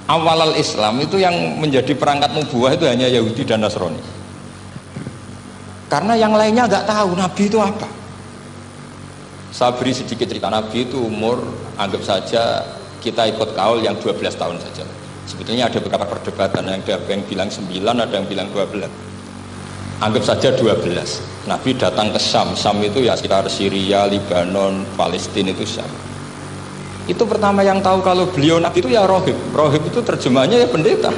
awal Islam itu yang menjadi perangkat nubuwah itu hanya Yahudi dan Nasrani. Karena yang lainnya nggak tahu Nabi itu apa. Saya beri sedikit cerita. Nabi itu umur, anggap saja kita ikut kaul yang 12 tahun saja. Sebetulnya ada beberapa perdebatan, ada yang bilang 9, ada yang bilang 12. Anggap saja 12. Nabi datang ke Syam. Syam itu ya sekitar Syria, Lebanon, Palestina, itu Syam. Itu pertama yang tahu kalau beliau Nabi itu ya rohib. Rohib itu terjemahnya ya pendeta.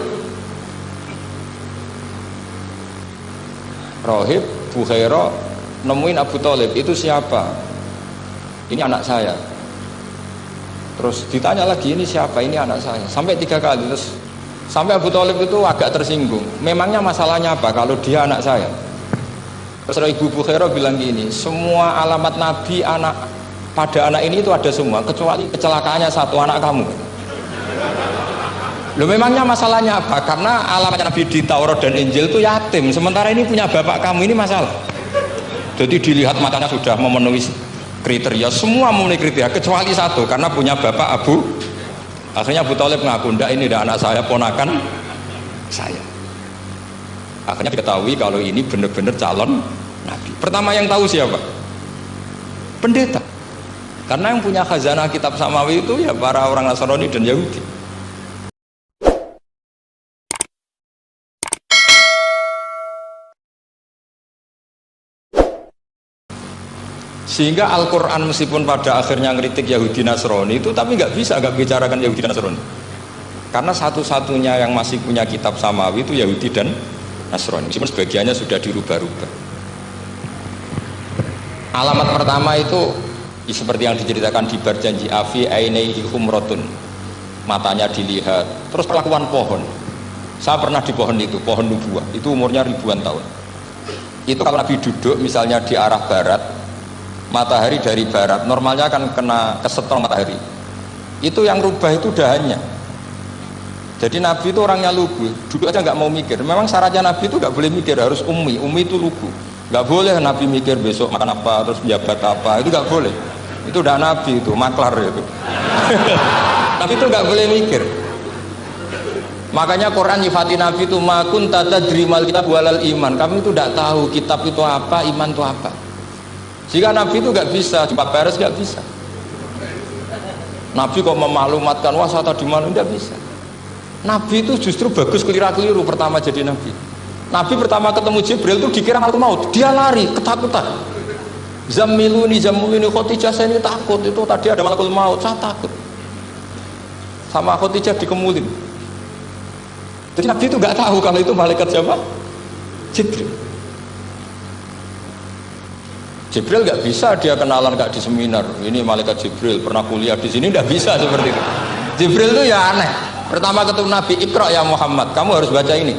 Rohib, Bukhaira nemuin Abu Thalib, itu siapa? Ini anak saya. Terus ditanya lagi, ini siapa? Ini anak saya. Sampai 3 kali. Terus sampai Abu Thalib itu agak tersinggung. Memangnya masalahnya apa kalau dia anak saya? Terus Ibu Bukhaira bilang gini, semua alamat Nabi pada anak ini itu ada semua, kecuali kecelakaannya satu, anak kamu. Loh, memangnya masalahnya apa? Karena alamat Nabi di Taurat dan Injil itu yatim, sementara ini punya bapak kamu, ini masalah. Jadi dilihat matanya sudah memenuhi kriteria, semua memenuhi kriteria kecuali satu, karena punya bapak Abu. Akhirnya Abu Thalib ngaku, ndak, ini ndak anak saya, ponakan saya. Akhirnya diketahui kalau ini benar-benar calon Nabi. Pertama yang tahu siapa? Pendeta. Karena yang punya khazanah kitab samawi itu ya para orang Nasrani dan Yahudi. Sehingga Al-Quran meskipun pada akhirnya ngeritik Yahudi Nasrani itu, tapi nggak bicarakan Yahudi Nasrani. Karena satu-satunya yang masih punya kitab samawi itu Yahudi dan Nasrani, meskipun sebagiannya sudah dirubah-rubah. Alamat pertama itu seperti yang diceritakan di berjanji, afi ainaihi humratun, matanya dilihat. Terus perlakuan pohon, saya pernah di pohon itu, pohon nubuah, itu umurnya ribuan tahun. Itu kalau Nabi duduk misalnya di arah barat, matahari dari barat, normalnya akan kena kesetrum matahari. Itu yang rubah itu dahannya. Jadi Nabi itu orangnya lugu, duduk aja nggak mau mikir. Memang syaratnya Nabi itu nggak boleh mikir, harus ummi itu lugu. Nggak boleh Nabi mikir besok makan apa, terus jabat apa, itu nggak boleh. Itu udah Nabi, itu maklar itu. Nabi itu nggak boleh mikir. Makanya Quran nyifati Nabi itu makun tata drimal kitab walal iman. Kami itu tidak tahu kitab itu apa, iman itu apa. Jika Nabi itu nggak bisa, cepat beres nggak bisa. Nabi kok memaklumatkan wasata di mana, nggak bisa. Nabi itu justru bagus keliru pertama jadi Nabi. Nabi pertama ketemu Jibril itu dikira malaikat maut, dia lari ketakutan. Zammiluni Khadijah, saya ini takut, itu tadi ada malaikat maut, saya takut. Sama Khadijah dikemulin. Jadi Nabi itu nggak tahu kalau itu malaikat siapa? Jibril. Jibril nggak bisa dia kenalan nggak di seminar. Ini malaikat Jibril pernah kuliah di sini, nggak bisa seperti itu. Jibril itu ya aneh. Pertama ketemu Nabi, Iqra ya Muhammad, kamu harus baca ini.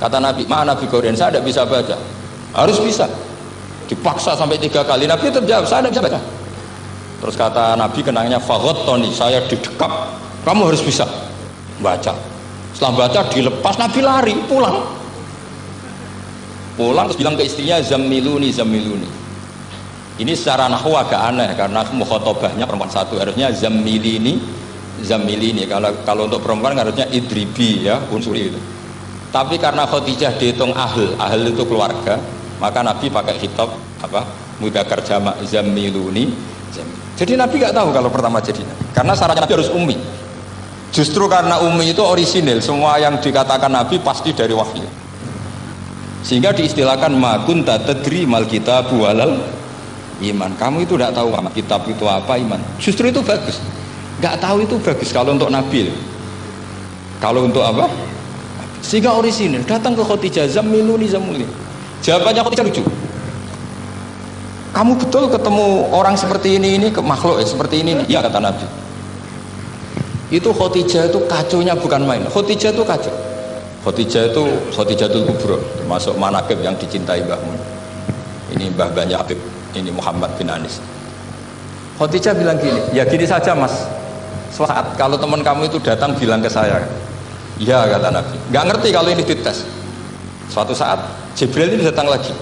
Kata Nabi, mana Nabi Korean, saya tidak bisa baca. Harus bisa. Dipaksa sampai 3 kali, Nabi tetap jawab, saya tidak bisa baca. Terus kata Nabi kenangnya, Tony, saya didekap, kamu harus bisa baca. Setelah baca dilepas, Nabi lari pulang terus bilang ke istrinya, Zammiluni. Ini secara nahwu agak aneh karena mukhotobahnya perempuan satu, harusnya Zammilini. Kalau untuk perempuan harusnya idribi, ya, unsuri itu. Tapi karena Khadijah dihitung ahl itu keluarga, maka Nabi pakai khitab mudzakkar jamak, Zammiluni. Jadi Nabi nggak tahu kalau pertama jadi Nabi, karena syaratnya Nabi harus ummi. Justru karena ummi itu orisinil, semua yang dikatakan Nabi pasti dari wahyu. Sehingga diistilahkan ma kunta tadri mal kitab walal iman. Kamu itu tidak tahu kitab itu apa, iman. Justru itu bagus. Nggak tahu itu bagus kalau untuk Nabi. Kalau untuk apa? Sehingga orisinil datang ke Khadijah, Zammiluni. Jawabannya Khadijah lucu. Kamu betul ketemu orang seperti ini ke makhluk seperti ini? Ya, kata Nabi. Itu Khadijah itu kacaunya bukan main. Khadijah itu kacau. Khadijah itu Khadijatul Kubra, termasuk manaqib yang dicintai Mbahmu. Ini Mbah Banyak Habib, ini Muhammad bin Anis. Khadijah bilang gini, ya gini saja mas. Saat kalau teman kamu itu datang bilang ke saya. Ya, kata Nabi, nggak ngerti kalau ini dites. Suatu saat Jibril ini datang lagi.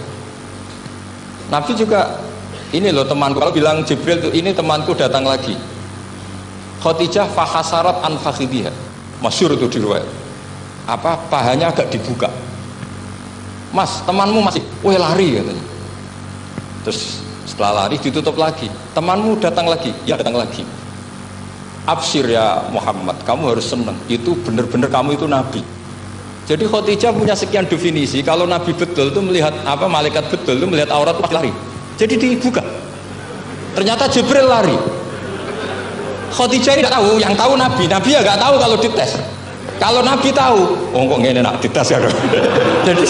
Nabi juga, ini loh temanku, kalau bilang Jibril ini temanku datang lagi. Khadijah fahasarat an fakhidiha. Masyhur itu di riwayat. Apa pahanya agak dibuka. Mas, temanmu masih, weh lari katanya. Terus setelah lari ditutup lagi. Temanmu datang lagi, ya datang lagi. Absyir ya Muhammad, kamu harus senang. Itu benar-benar kamu itu nabi. Jadi Khadijah punya sekian definisi. Kalau nabi betul itu melihat apa malaikat betul itu melihat aurat pasti lari. Jadi dibuka. Ternyata Jibril lari. Khadijah ini tidak tahu, yang tahu Nabi. Nabi ya nggak tahu kalau dites. Kalau Nabi tahu, oh kok ngene nak dites ya. Jadi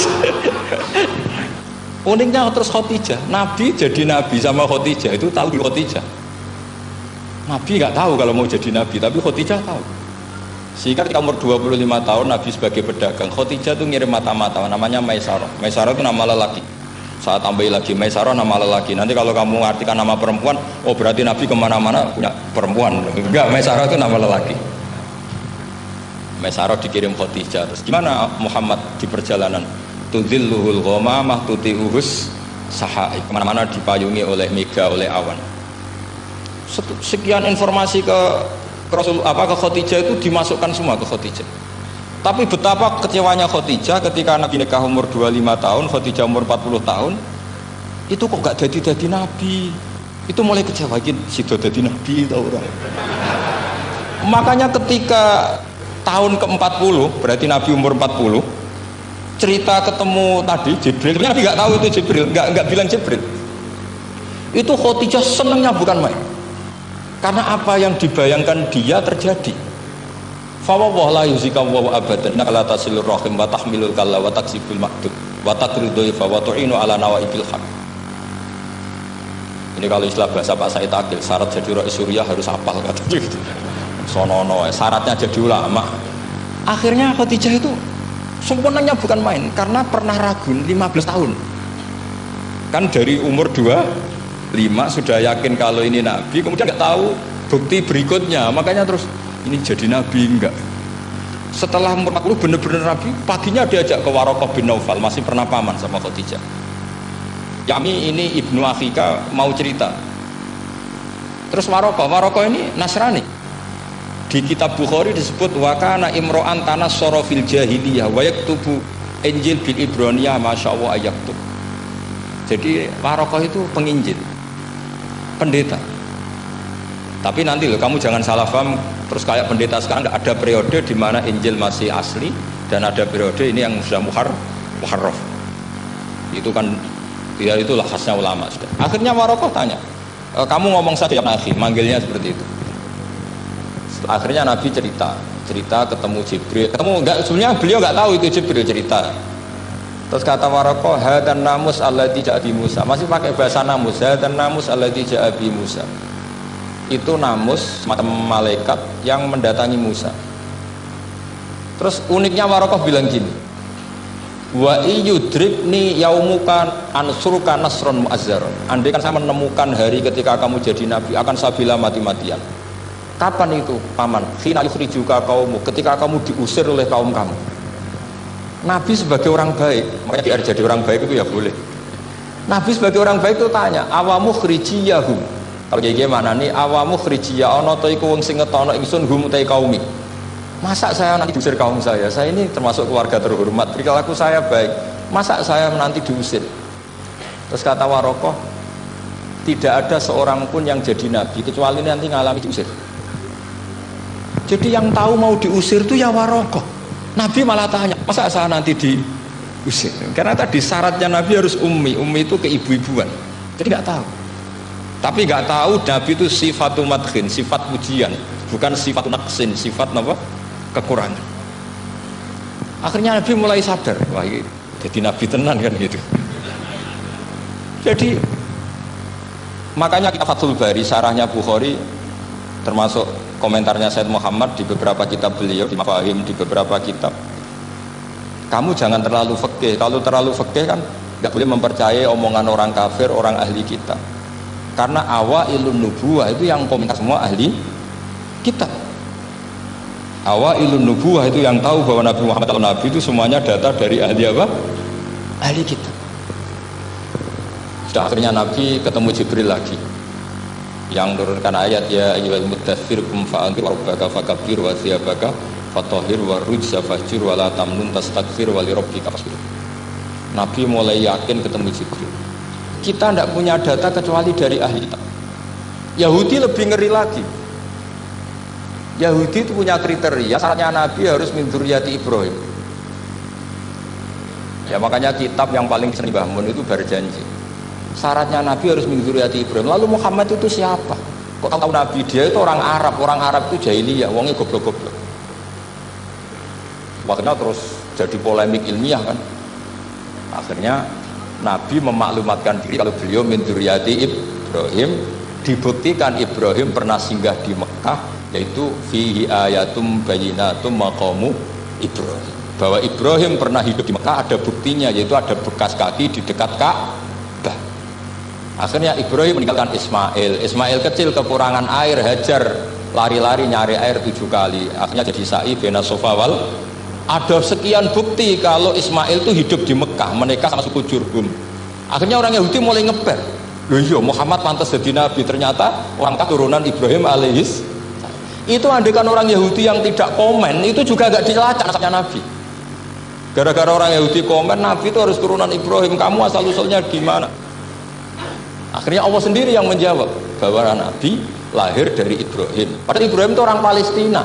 uniknya terus Khadijah, Nabi jadi Nabi sama Khadijah itu tahu di Khadijah. Nabi nggak tahu kalau mau jadi Nabi, tapi Khadijah tahu. Sehingga ketika umur 25 tahun Nabi sebagai pedagang, Khadijah itu ngirim mata-mata namanya Maisarah. Maisarah itu nama lelaki. Saya tambahi lagi, Maisarah nama lelaki. Nanti kalau kamu artikan nama perempuan, oh berarti Nabi kemana-mana punya perempuan. Enggak, Maisarah itu nama lelaki. Maisarah dikirim Khadijah. Terus gimana Muhammad di perjalanan? Tudhilluhul ghamamah tuti'uhus sahaib. Kemana-mana dipayungi oleh mega, oleh awan. Sekian informasi ke Rasul ke Khadijah itu dimasukkan semua ke Khadijah. Tapi betapa kecewanya Khadijah ketika Nabi nikah umur 25 tahun, Khadijah umur 40 tahun, itu kok gak jadi Nabi. Itu mulai kecewa, sido jadi Nabi itu orang. Makanya ketika tahun ke-40, berarti Nabi umur 40, cerita ketemu tadi Jibril, Nabi gak tahu itu Jibril, gak bilang Jibril. Itu Khadijah senangnya bukan main. Karena apa yang dibayangkan dia terjadi. Fawwah la yuzika wa abadan la tasilur rahim wa tahmilul kalla wa taksibul ma'dud wa taqridu fa wa tu'inu ala nawaibil haq. Ini kalau istilah bahasa Pak Said Akil, syarat jadi rais Suriah harus hafal katanya gitu. Sonono syaratnya jadi ulama. Akhirnya Khadijah itu sempurnanya bukan main karena pernah ragu 15 tahun. Kan dari umur 25 sudah yakin kalau ini nabi, kemudian nggak tahu bukti berikutnya, makanya terus ini jadi nabi enggak. Setelah umur 40 benar-benar nabi, paginya diajak ke Waraqah bin Naufal, masih pernah paman sama Khadijah. Yami ini ibnu Akhika mau cerita. Terus Waraqah ini Nasrani. Di kitab Bukhari disebut wa kana imro'an tanassara fil jahiliyah wa yaktubu Injil bil Ibraniyah masyaallah ayaktub. Jadi Waraqah itu penginjil, pendeta. Tapi nanti loh, kamu jangan salah paham terus kayak pendeta sekarang. Ada periode di mana Injil masih asli dan ada periode ini yang sudah muharraf. Itu kan ya itulah khasnya ulama sudah. Akhirnya Waraqah tanya, kamu ngomong saja Nabi, manggilnya seperti itu. Akhirnya Nabi cerita ketemu Jibril, enggak, sebenarnya beliau nggak tahu itu Jibril cerita. Terus kata Waraqah, hadan namus alladzi ja'a bi Musa, masih pakai bahasa namus, hadan namus alladzi ja'a bi Musa. Itu namus semacam malaikat yang mendatangi Musa. Terus uniknya Waraqah bilang gini, wa iyudribni yaumuka ansuruka nasron mu'azzaron. Andai kan saya menemukan hari ketika kamu jadi nabi, akan saya bila mati-matian. Kapan itu paman? Khina yukhrijuka qaumu, ketika kamu diusir oleh kaum kamu. Nabi sebagai orang baik, makanya biar jadi orang baik itu ya boleh. Nabi sebagai orang baik itu tanya, awamu khrijiyahum. Kalau kayak gimana nih, awamu khrijiyah ana ta iku wong sing ngetono ingsun hum ta kaumi. Masa saya nanti diusir kaum saya? Saya ini termasuk keluarga terhormat, perilaku saya baik. Masa saya nanti diusir? Terus kata Waraqah, tidak ada seorang pun yang jadi nabi kecuali nanti ngalami diusir. Jadi yang tahu mau diusir itu ya Waraqah. Nabi malah tanya, masa saya nanti diusir? Karena tadi syaratnya nabi harus ummi itu keibu-ibuan. Jadi nggak tahu. Tapi nggak tahu nabi itu sifatu madkhin, sifat pujian, bukan sifat naqsin, sifat apa? Kekurangan. Akhirnya Nabi mulai sadar, wah ini jadi nabi tenan kan gitu. Jadi makanya kita Fathul Bari, sarahnya Bukhari, termasuk komentarnya Said Muhammad di beberapa kitab beliau, di Mafahim, di beberapa kitab. Kamu jangan terlalu fikih. Kalau terlalu fikih kan nggak boleh mempercayai omongan orang kafir, orang ahli kitab. Karena awailun nubuwah itu yang komentar semua ahli kitab. Awailun nubuwah itu yang tahu bahwa Nabi Muhammad atau Nabi itu semuanya data dari ahli apa? Ahli kitab. Sudah akhirnya Nabi ketemu Jibril lagi yang turunkan ayat ya ayyuhal muddatsir qum fa'anzir wa rabbaka fakabbir wa thiyabaka fatahhir wa rujza fahjur wa la tamnun tastakfir wa li rabbika fasbir. Nabi mulai yakin ketemu Jibril. Kita tidak punya data kecuali dari ahli kitab. Yahudi lebih ngeri lagi. Yahudi itu punya kriteria, syaratnya Nabi harus min dzurriyyati Ibrahim. Ya makanya kitab yang paling sering Mbah Mun itu berjanji. Syaratnya Nabi harus min dzurriyyati Ibrahim. Lalu Muhammad itu siapa? Kok tahu Nabi? Dia itu orang Arab itu jahiliyah, wongnya goblok-goblok. Makanya terus jadi polemik ilmiah kan. Akhirnya Nabi memaklumatkan diri kalau beliau min dzurriyyati Ibrahim, dibuktikan Ibrahim pernah singgah di Mekah, yaitu fihi ayatum bayyinatum maqamu Ibrahim. Bahwa Ibrahim pernah hidup di Mekah ada buktinya, yaitu ada bekas kaki di dekat Ka'bah. Akhirnya Ibrahim meninggalkan Ismail. Ismail kecil kekurangan air, Hajar lari-lari nyari air 7 kali. Akhirnya jadi sa'i bena sofa wal. Ada sekian bukti kalau Ismail itu hidup di Mekah, menikah sama suku Jurhum. Akhirnya orang Yahudi mulai ngeber. Loh iya, Muhammad pantas jadi nabi, ternyata orang keturunan Ibrahim alaihis. Itu andekan orang Yahudi yang tidak komen, itu juga gak dilacak nasabnya Nabi. Gara-gara orang Yahudi komen, Nabi itu harus turunan Ibrahim, kamu asal-usulnya gimana? Akhirnya Allah sendiri yang menjawab bahwa Nabi lahir dari Ibrahim. Padahal Ibrahim itu orang Palestina.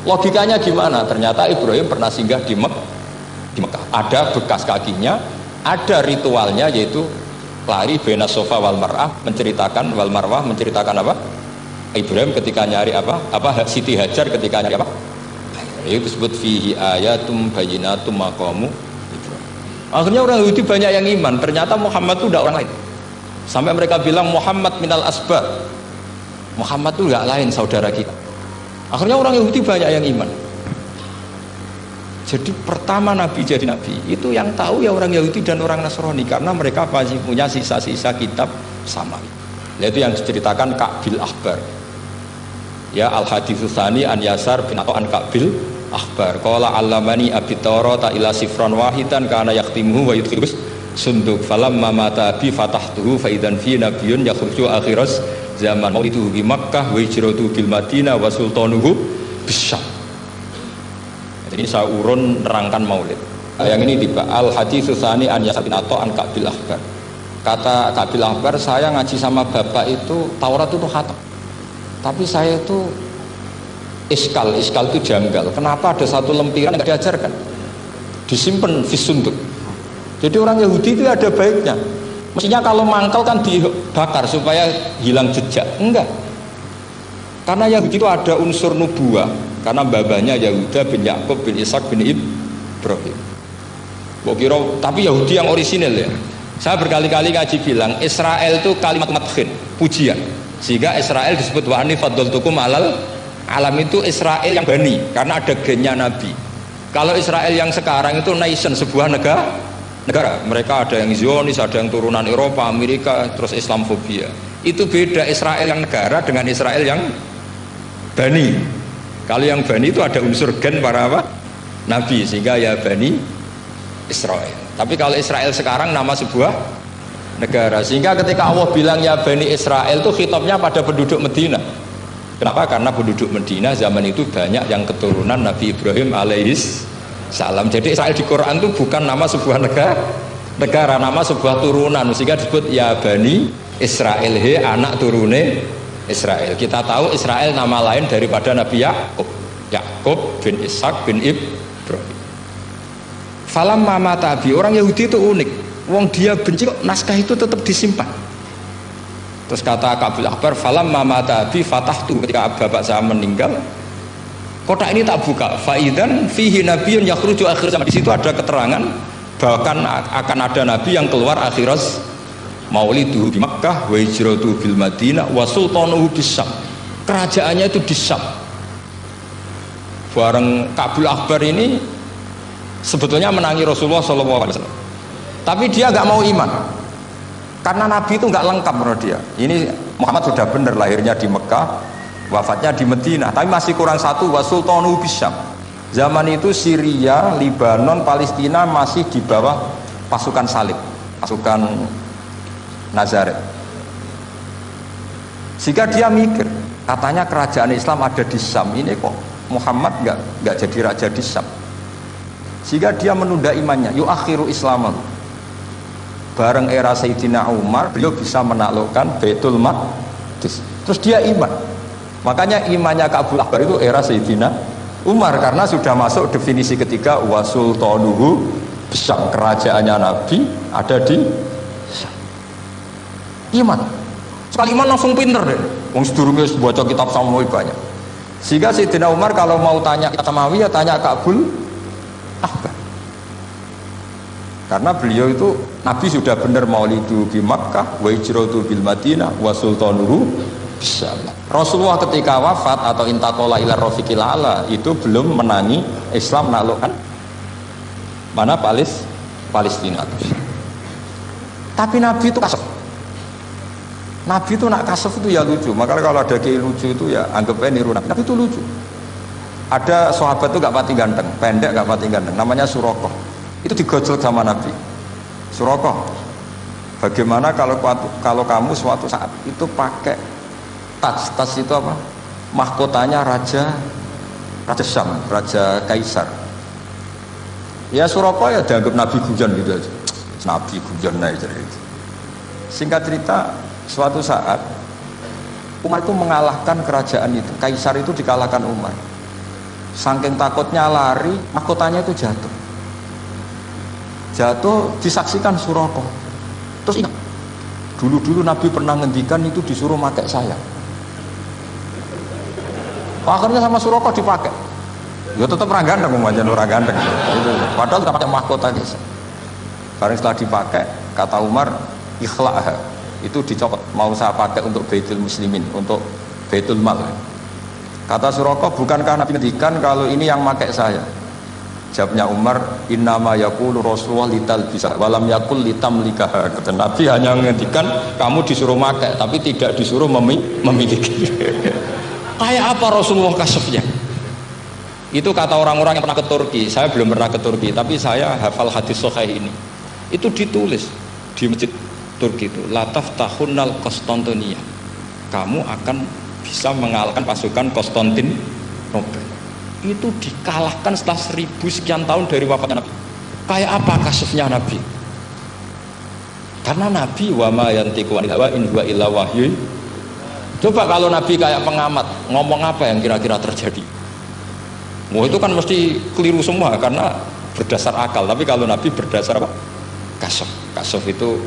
Logikanya gimana? Ternyata Ibrahim pernah singgah di Mekah. Ada bekas kakinya, ada ritualnya, yaitu lari bena sofa wal marwah, menceritakan wal marwah, menceritakan apa? Ibrahim ketika nyari apa? Siti Hajar ketika nyari apa? Itu disebut fihi ayatum bayyinatum maqamu Ibrahim. Akhirnya orang Yahudi banyak yang iman. Ternyata Muhammad itu tidak orang lain. Sampai mereka bilang Muhammad minal asbab. Muhammad itu enggak lain saudara kita. Akhirnya orang Yahudi banyak yang iman. Jadi pertama Nabi jadi Nabi itu yang tahu ya orang Yahudi dan orang Nasrani, karena mereka masih punya sisa-sisa kitab Samawi. Yaitu yang diceritakan Ka'bil Ahbar. Ya al-haditsus tsani an Yasar bin atau an Ka'bil Ahbar. Qala 'allamani abi Taurata ila sifran wahidan kana yaqtimuhu wa yudkhilus sunduk falamma mata bi fatahtuhu fa idzan fi nabiyyun yakhruju akhiras zaman maulidu bi Makkah wa hijratu bil Madinah wa sultanuhu bisyam. Jadi saya urun nerangkan maulid. Yang ini tiba al haditsus tsani an Yasar bin atau an Ka'bil Ahbar. Kata Ka'bil Ahbar, saya ngaji sama bapak itu Taurat itu khatam. Tapi saya itu iskal itu janggal. Kenapa ada satu lempiran yang tidak diajarkan? Disimpan fisunduk. Jadi orang Yahudi itu ada baiknya. Mestinya kalau mangkal kan dibakar supaya hilang jejak. Enggak. Karena Yahudi itu ada unsur nubuah. Karena babanya Yahuda bin Yakub bin Ishak bin Ibrahim. Tapi Yahudi yang orisinil ya. Saya berkali-kali ngaji bilang Israel itu kalimat madhin, pujian. Sehingga Israel disebut wa ani faddaltukum alal alam, itu Israel yang bani karena ada gennya Nabi. Kalau Israel yang sekarang itu nation, sebuah negara. Mereka ada yang Zionis, ada yang turunan Eropa, Amerika, terus Islamfobia. Itu beda Israel yang negara dengan Israel yang bani. Kalau yang bani itu ada unsur gen para apa? Nabi, sehingga ya bani Israel. Tapi kalau Israel sekarang nama sebuah negara, sehingga ketika Allah bilang ya Bani Israel itu khitabnya pada penduduk Medina. Kenapa? Karena penduduk Medina zaman itu banyak yang keturunan Nabi Ibrahim alaihis salam. Jadi Israel di Quran itu bukan nama sebuah negara, nama sebuah turunan, sehingga disebut ya Bani Israel, he anak turune Israel. Kita tahu Israel nama lain daripada Nabi Yakub bin Ishak bin Ibrahim. Falam mama tabi, orang Yahudi itu unik. Wong dia benci kok naskah itu tetap disimpan. Terus kata Ka'bil Ahbar, falam mama tabi fatahtu, ketika bapak saya meninggal, kotak ini tak buka. Faidan fihi nabiyyun yakhruju akhir zaman. Di situ ada keterangan bahkan akan ada nabi yang keluar akhirat mauliduhu di Makkah wa hijratuhu bil Madinah wa sultanuhu bisyam. Kerajaannya itu di Syam. Bareng Ka'bil Ahbar ini sebetulnya menangi Rasulullah SAW, tapi dia nggak mau iman karena Nabi itu nggak lengkap menurut dia. Ini Muhammad sudah benar lahirnya di Mekah, wafatnya di Madinah, tapi masih kurang satu, wa sultanu bisyam. Zaman itu Syria, Lebanon, Palestina masih di bawah pasukan salib, pasukan Nazaret. Sehingga dia mikir, katanya kerajaan Islam ada di Syam, ini kok Muhammad nggak jadi raja di Syam, sehingga dia menunda imannya. Yuakhiru Islamahu. Bareng era Sayyidina Umar, beliau bisa menaklukkan Baitul Maqdis. Terus dia iman. Makanya imannya Ka'bul Akbar itu era Sayyidina Umar, karena sudah masuk definisi ketiga wasultanuhu Syam, kerajaannya Nabi ada di Syam. Iman. Sekali iman langsung pinter deh. Wong sedurunge baca kitab Samawi banyak. Sehingga Sayyidina Umar kalau mau tanya kitab Samawi ya tanya Ka'bul Akbar. Karena beliau itu Nabi sudah benar maulidu di Makkah, wa hijratu bil Madinah, wa sultanuhu Bisyam. Rasulullah ketika wafat atau intaqala ila rafiqil ala itu belum menangi Islam naklukkan mana Palestina. Tapi Nabi itu kasef. Nabi itu nak kasef itu ya lucu. Makanya kalau ada kiai lucu itu ya anggapnya niru Nabi. Nabi itu lucu. Ada sahabat itu gak pati ganteng, pendek gak pati ganteng, namanya Surakoh. Itu digojol sama Nabi. Surakoh, bagaimana kalau kamu suatu saat itu pakai tas itu apa? Mahkotanya Raja Syam, Raja Kaisar. Ya Surakoh ya dianggap Nabi guyon gitu aja. Nabi guyon aja gitu. Singkat cerita, suatu saat Umar itu mengalahkan kerajaan itu. Kaisar itu dikalahkan Umar. Saking takutnya lari, mahkotanya itu jatuh. Jatuh disaksikan Surakoh. Terus ingat, dulu Nabi pernah ngendikan itu disuruh pakai saya. Akhirnya sama Surakoh dipakai. Ya tetap orang ganteng, orang ganteng. Padahal tidak pakai mahkota guys. Karena setelah dipakai, kata Umar, ikhla'ha. Itu dicopot. Mau saya pakai untuk Baitul Muslimin, untuk Baitul Mal. Kata Surakoh, bukankah Nabi ngendikan kalau ini yang pakai saya? Jawabnya Umar, innama yaqulu Rasulullah lital bisa walam yaqul litamlikah. Kata Nabi hanya menghentikan kamu disuruh pakai tapi tidak disuruh memiliki. Kayak apa Rasulullah kasefnya? Itu kata orang-orang yang pernah ke Turki. Saya belum pernah ke Turki, tapi saya hafal hadis sahih ini. Itu ditulis di masjid Turki itu, lataf tahunnal Konstantinia. Kamu akan bisa mengalahkan pasukan Konstantinopel. Itu dikalahkan setelah 1000 sekian tahun dari wafatnya Nabi. Kayak apa kasufnya Nabi? Karena Nabi wa ma yantiqu anil hawa in huwa illa wahyu. Coba kalau Nabi kayak pengamat, ngomong apa yang kira-kira terjadi? Mau itu kan mesti keliru semua karena berdasar akal. Tapi kalau Nabi berdasar apa? Kasuf. Kasuf itu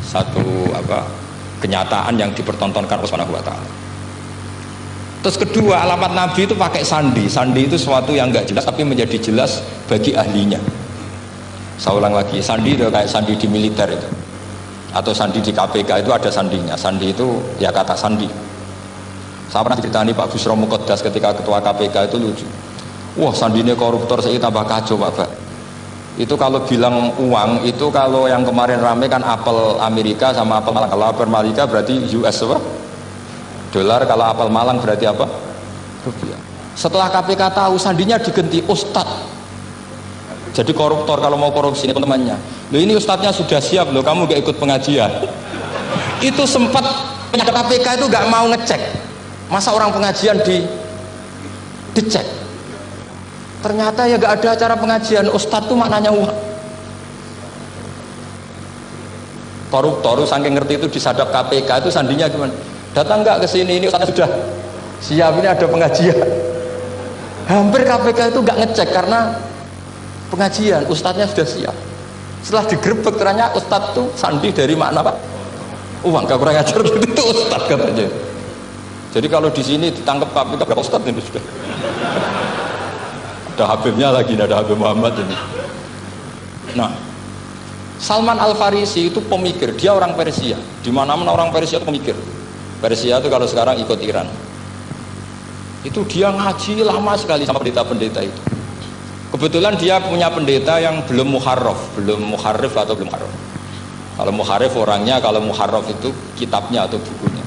satu kenyataan yang dipertontonkan Allah Subhanahu wa taala. Terus kedua, alamat Nabi itu pakai sandi. Sandi itu sesuatu yang enggak jelas tapi menjadi jelas bagi ahlinya. Saya ulang lagi, sandi itu kayak sandi di militer itu, atau sandi di KPK itu ada sandinya. Sandi itu ya kata sandi. Saya pernah ceritani Pak Busro Muqaddas ketika ketua KPK itu lucu. Wah, sandinya koruptor saya tambah kacau Pak. Itu kalau bilang uang itu kalau yang kemarin rame kan apel Amerika sama apel Malang. Kalau apel Amerika berarti US apa? Dolar, kalau apel Malang berarti apa? Rupiah. Setelah KPK tahu sandinya diganti Ustadz. Jadi koruptor kalau mau korupsi ini teman-temannya. Loh ini Ustadznya sudah siap loh, kamu gak ikut pengajian. Itu sempat penyakit KPK itu gak mau ngecek. Masa orang pengajian dicek. Ternyata ya gak ada acara pengajian. Ustadz itu maknanya uang. Koruptor saking ngerti itu disadap KPK itu sandinya gimana? Datang nggak ke sini, ini Ustaz sudah siap, ini ada pengajian. Hampir KPK itu nggak ngecek karena pengajian, Ustadznya sudah siap. Setelah digerebek ternyata Ustadz itu sandi dari makna apa? Uang, gak kurang ajar itu Ustadz katanya. Jadi kalau di sini ditangkap KPK berapa Ustadz ini sudah? Ada Habibnya lagi, ada Habib Muhammad ini. Nah, Salman Al Farisi itu pemikir, dia orang Persia. Di mana-mana orang Persia itu pemikir. Persia itu kalau sekarang ikut Iran. Itu dia ngaji lama sekali sama pendeta-pendeta itu. Kebetulan dia punya pendeta yang belum muharraf atau belum muharraf. Kalau muharraf orangnya, kalau muharraf itu kitabnya atau bukunya.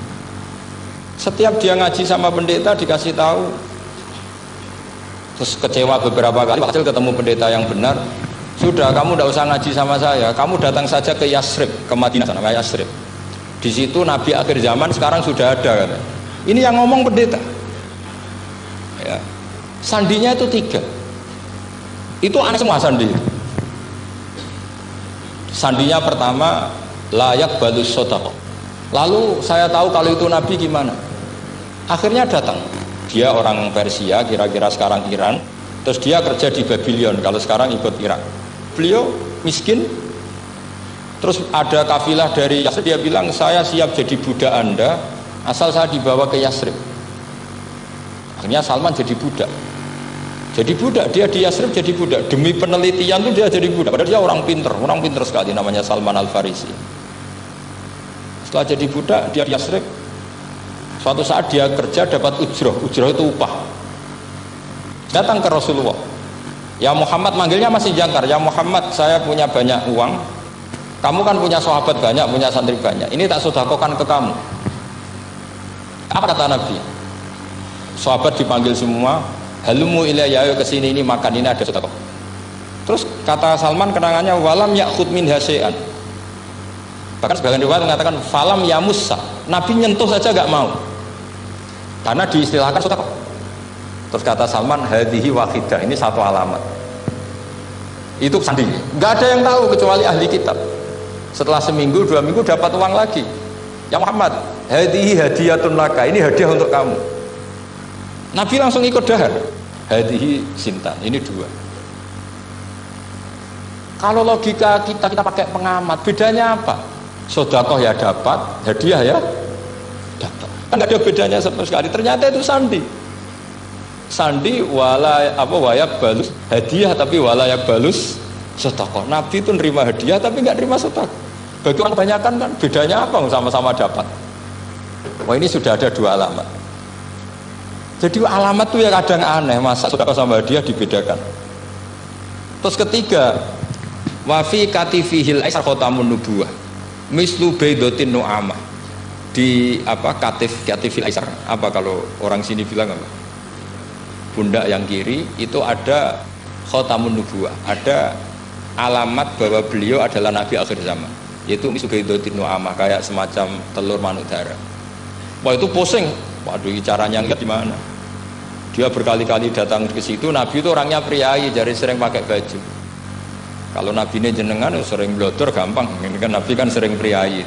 Setiap dia ngaji sama pendeta dikasih tahu, terus kecewa beberapa kali, hasil ketemu pendeta yang benar. Sudah, kamu tidak usah ngaji sama saya, kamu datang saja ke Yasrib, ke Madinah sana, ke Yasrib. Di situ Nabi akhir zaman sekarang sudah ada. Kata. Ini yang ngomong pendeta. Ya. Sandinya itu 3. Itu aneh semua sandi. Sandinya pertama layak balus sodako. Lalu saya tahu kalau itu Nabi gimana. Akhirnya datang. Dia orang Persia, kira-kira sekarang Iran. Terus dia kerja di Babylon, kalau sekarang ikut Irak. Beliau miskin. Terus ada kafilah dari Yasrib, dia bilang saya siap jadi budak Anda asal saya dibawa ke Yasrib. Akhirnya Salman jadi budak. Jadi budak, dia di Yasrib jadi budak. Demi penelitian tuh dia jadi budak. Padahal dia orang pinter sekali, namanya Salman Al-Farisi. Setelah jadi budak, dia di Yasrib. Suatu saat dia kerja dapat ujroh itu upah. Datang ke Rasulullah. Ya Muhammad, manggilnya masih jangkar. Ya Muhammad, saya punya banyak uang. Kamu kan punya sahabat banyak, punya santri banyak. Ini tak sedekahkan ke kamu. Apa kata Nabi? Sahabat dipanggil semua. Halumu ilayya, ayo kesini, ini makan, ini ada sedekah. Terus kata Salman kenangannya walam ya'khud min hasya'an. Bahkan sebagian riwayat mengatakan falam yamussa. Nabi nyentuh saja enggak mau. Karena diistilahkan sedekah. Terus kata Salman hadhihi wahidah, ini satu alamat. Itu sandi. Enggak ada yang tahu kecuali ahli kitab. Setelah seminggu, 2 minggu dapat uang lagi. Ya Muhammad, hadhihi hadiyatun laka, ini hadiah untuk kamu. Nabi langsung ikut dahar. Hadihi sintan, ini 2. Kalau logika kita pakai pengamat, bedanya apa? Sedekah ya dapat, hadiah ya dapat. Kan nggak ada bedanya sama sekali. Ternyata itu sandi. Sandi wayak balus hadiah tapi walayak balus sedekah. Nabi itu nerima hadiah tapi nggak nerima sedekah. Bagi orang kebanyakan kan bedanya apa? Sama-sama dapat. Wah, ini sudah ada 2 alamat. Jadi alamat tuh ya kadang aneh, masa sedekah sama hadiah dibedakan. Terus ketiga, wafi katifihil aisar khotamun nubuwah mislu baidotin nu'amah. Di katifil aisar, apa kalau orang sini bilang apa? Pundak yang kiri itu ada khotamun nubuwah, ada alamat bahwa beliau adalah nabi akhir zaman, yaitu mislu baidotin nu'amah, kayak semacam telur manuk darah. Wah, itu pusing. Waduh, caranya enggak gimana? Dia berkali-kali datang ke situ. Nabi itu orangnya priayi, jadi sering pakai baju. Kalau Nabi ini jenengan sering blodor gampang. Ini kan Nabi kan sering priayi.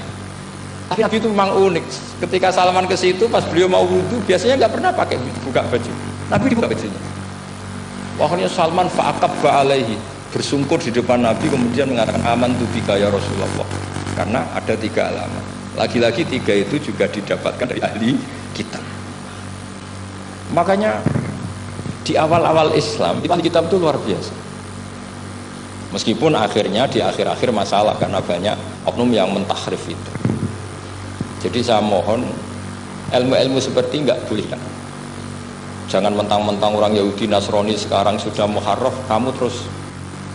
Tapi Nabi itu memang unik. Ketika Salman ke situ, pas beliau mau wudhu, biasanya nggak pernah pakai buka baju. Nabi dibuka bajunya. Akhirnya Salman fa'aqab ba'alaihi, bersungkur di depan Nabi, kemudian mengatakan aman tubika ya Rasulullah. Karena ada 3 alamat. Lagi-lagi 3 itu juga didapatkan dari ahli kitab. Makanya di awal-awal Islam ahli kitab itu luar biasa. Meskipun akhirnya di akhir-akhir masalah karena banyak oknum yang mentahrif itu. Jadi saya mohon ilmu-ilmu seperti enggak boleh kan. Jangan mentang-mentang orang Yahudi Nasrani sekarang sudah muharraf kamu terus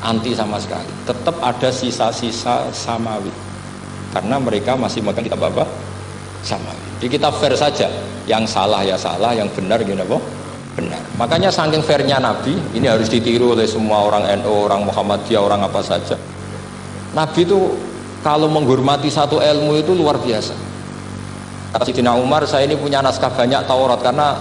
anti sama sekali. Tetap ada sisa-sisa samawi. Karena mereka masih makan kitab apa? Samawi. Di kitab fair saja, yang salah ya salah, yang benar gini apa? Benar. Makanya saking fairnya Nabi, ini harus ditiru oleh semua orang NU, orang Muhammadiyah, orang apa saja. Nabi itu kalau menghormati satu ilmu itu luar biasa. Kata Sayyidina Umar, saya ini punya naskah banyak Taurat karena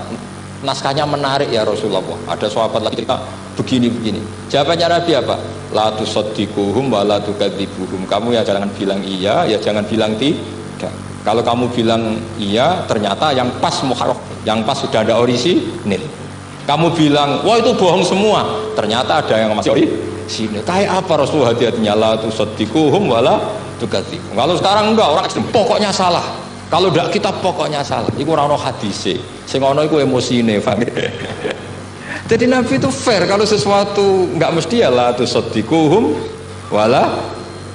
naskahnya menarik ya Rasulullah. Ada sahabat lagi cerita begini-begini. Jawabannya Nabi apa? La tusaddiquhum wa la tukadzibuhum. Kamu ya jangan bilang iya, ya jangan bilang tidak. Kalau kamu bilang iya, ternyata yang pas muharraf, yang pas sudah ada orisinil. Kamu bilang, wah itu bohong semua, ternyata ada yang masih orisinil. Kayak apa Rasulullah hati-hatinya? La tusaddiquhum wa la tukadzibuhum. Kalau sekarang enggak, orang ekstrem, pokoknya salah. Kalau tidak kita pokoknya salah. Iku ora ono hadise. Sing ono iku emosine, paham? Jadi Nabi itu fair. Kalau sesuatu enggak mesti ya la tusaddiquhum wa la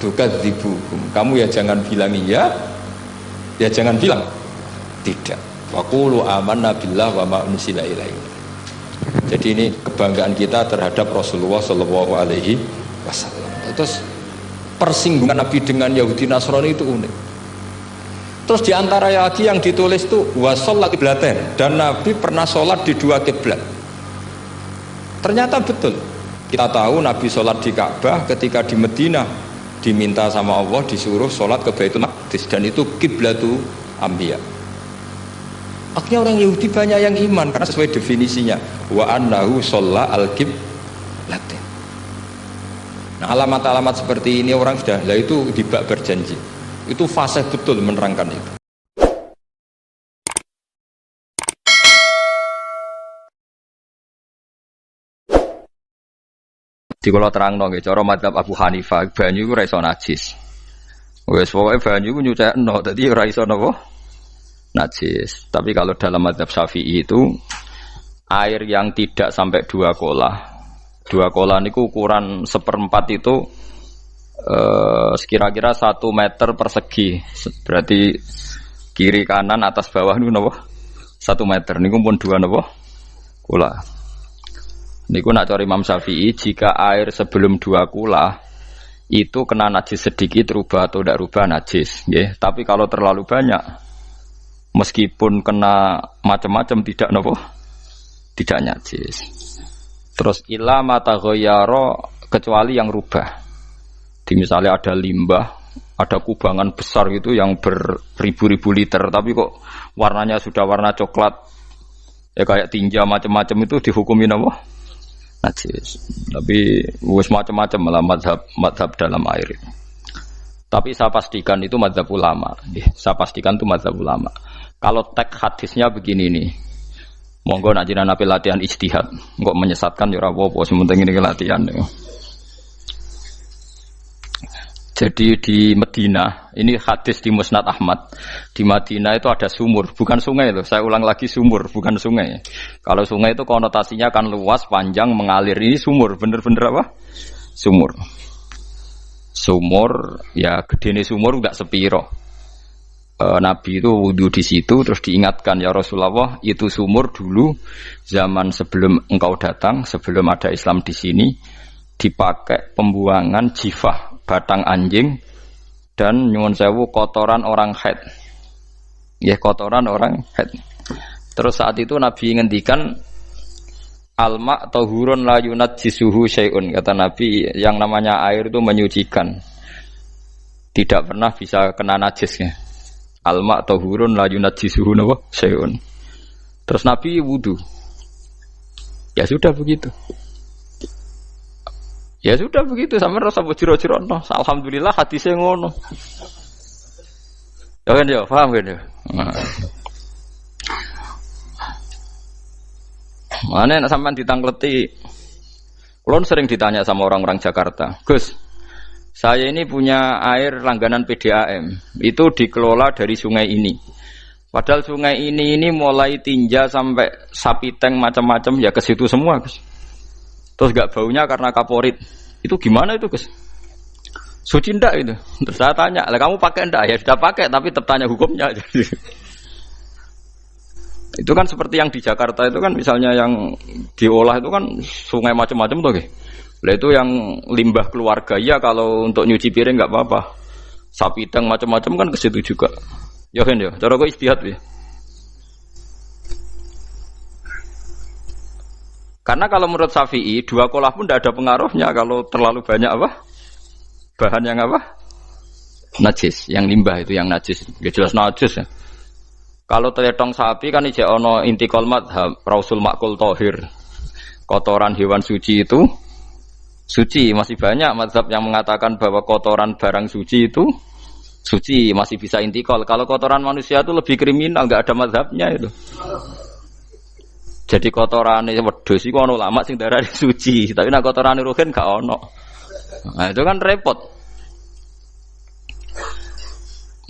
tukadzibuhum. Kamu ya jangan bilang iya, ya jangan bilang tidak. Wa qulu amanna billah wa ma unzila ilaihi. Jadi ini kebanggaan kita terhadap Rasulullah sallallahu alaihi wasallam. Terus persinggungan Nabi dengan Yahudi Nasrani itu unik. Terus diantara lagi yang ditulis itu wasolat kiblaten, dan Nabi pernah sholat di 2 kiblat. Ternyata betul. Kita tahu Nabi sholat di Ka'bah, ketika di Madinah diminta sama Allah disuruh sholat ke Baitul Maqdis, dan itu kiblatu Anbiya. Akhirnya orang Yahudi banyak yang iman karena sesuai definisinya wa annahu shalla al-qiblatain. Nah, alamat-alamat seperti ini orang sudah lah itu dibak berjanji. Itu fasih betul menerangkan itu. Di kalau terangno nggih cara madzhab Abu Hanifah banyu iku ora iso najis. Wes pokoke banyu iku nyucekno dadi ora iso napa najis. Tapi kalau dalam madzhab Syafi'i itu air yang tidak sampai 2 kolah. 2 kolah niku ukuran 1/4 itu sekira-kira 1 meter persegi. Berarti kiri kanan atas bawah niku napa? 1 meter niku pun 2 napa? Kolah. Niku nak cari Imam Syafi'i jika air sebelum 2 kula itu kena najis sedikit rubah atau tidak rubah najis, nggih. Tapi kalau terlalu banyak meskipun kena macam-macam tidak nopo tidak najis. Terus ila mata ghayyara kecuali yang rubah. Di misalnya ada limbah, ada kubangan besar gitu yang beribu-ribu liter tapi kok warnanya sudah warna coklat. Ya kayak tinja macam-macam itu dihukumi apa? Najis. Tapi wis macam-macam malah madhab dalam air itu. Tapi saya pastikan itu madhab ulama. Saya pastikan itu madhab ulama. Kalau teks hadisnya begini nih, monggo nak jinan api latihan ijtihad, kok menyesatkan ya ora apa-apa, sementing ini latihan. Ya. Jadi di Medina, ini hadis di Musnad Ahmad. Di Madinah itu ada sumur, bukan sungai loh. Saya ulang lagi sumur, bukan sungai. Kalau sungai itu konotasinya kan luas, panjang, mengalir. Ini sumur, bener-bener apa? Sumur. Sumur, ya gedene sumur enggak sepiro. Nabi itu wudu di situ, terus diingatkan ya Rasulullah, itu sumur dulu zaman sebelum engkau datang, sebelum ada Islam di sini, dipakai pembuangan jifah. Batang anjing dan nyuwun sewu kotoran orang haid. Ya kotoran orang haid. Terus saat itu Nabi ngendikan alma tahurun la yunajjisuhu syai'un. Kata Nabi yang namanya air itu menyucikan. Tidak pernah bisa kena najisnya. Alma tahurun la yunajjisuhu syai'un. Terus Nabi wudu. Ya sudah begitu. Ya sudah begitu sama rasa bojiro-jiro no. Alhamdulillah hadisnya ngono. Ya kan ya, paham kan ya? Mana nak sampean ditangkleti. Kulon sering ditanya sama orang-orang Jakarta, "Gus, saya ini punya air langganan PDAM. Itu dikelola dari sungai ini. Padahal sungai ini mulai tinja sampai sapi tank macam-macam ya ke situ semua, Gus. Terus gak baunya karena kaporit. Itu gimana itu, Gus? Suci ndak itu? Terus saya tanya, lah kamu pakai ndak? Ya sudah pakai, tapi tetap tanya hukumnya. Itu kan seperti yang di Jakarta itu kan misalnya yang diolah itu kan sungai macam-macam tuh, Gus. Lah itu yang limbah keluarga ya kalau untuk nyuci piring nggak apa-apa. Sapi tank macam-macam kan ke situ juga. Ya kan ya, cara kok istihad ya. Karena kalau menurut Syafi'i 2 kolah pun tidak ada pengaruhnya kalau terlalu banyak apa? Bahan yang apa? Najis, yang limbah itu yang najis. Ya jelas najis ya. Kalau teletong sapi kan ijek ono intikal madhab, rausul makul tohir. Kotoran hewan suci itu suci, masih banyak madhab yang mengatakan bahwa kotoran barang suci itu suci, masih bisa intikal. Kalau kotoran manusia itu lebih kriminal, enggak ada madhabnya itu. Jadi kotorane wedhus iku ana ulama sing darani suci, tapi nek kotorane ruhin gak ono. Nah, itu kan repot.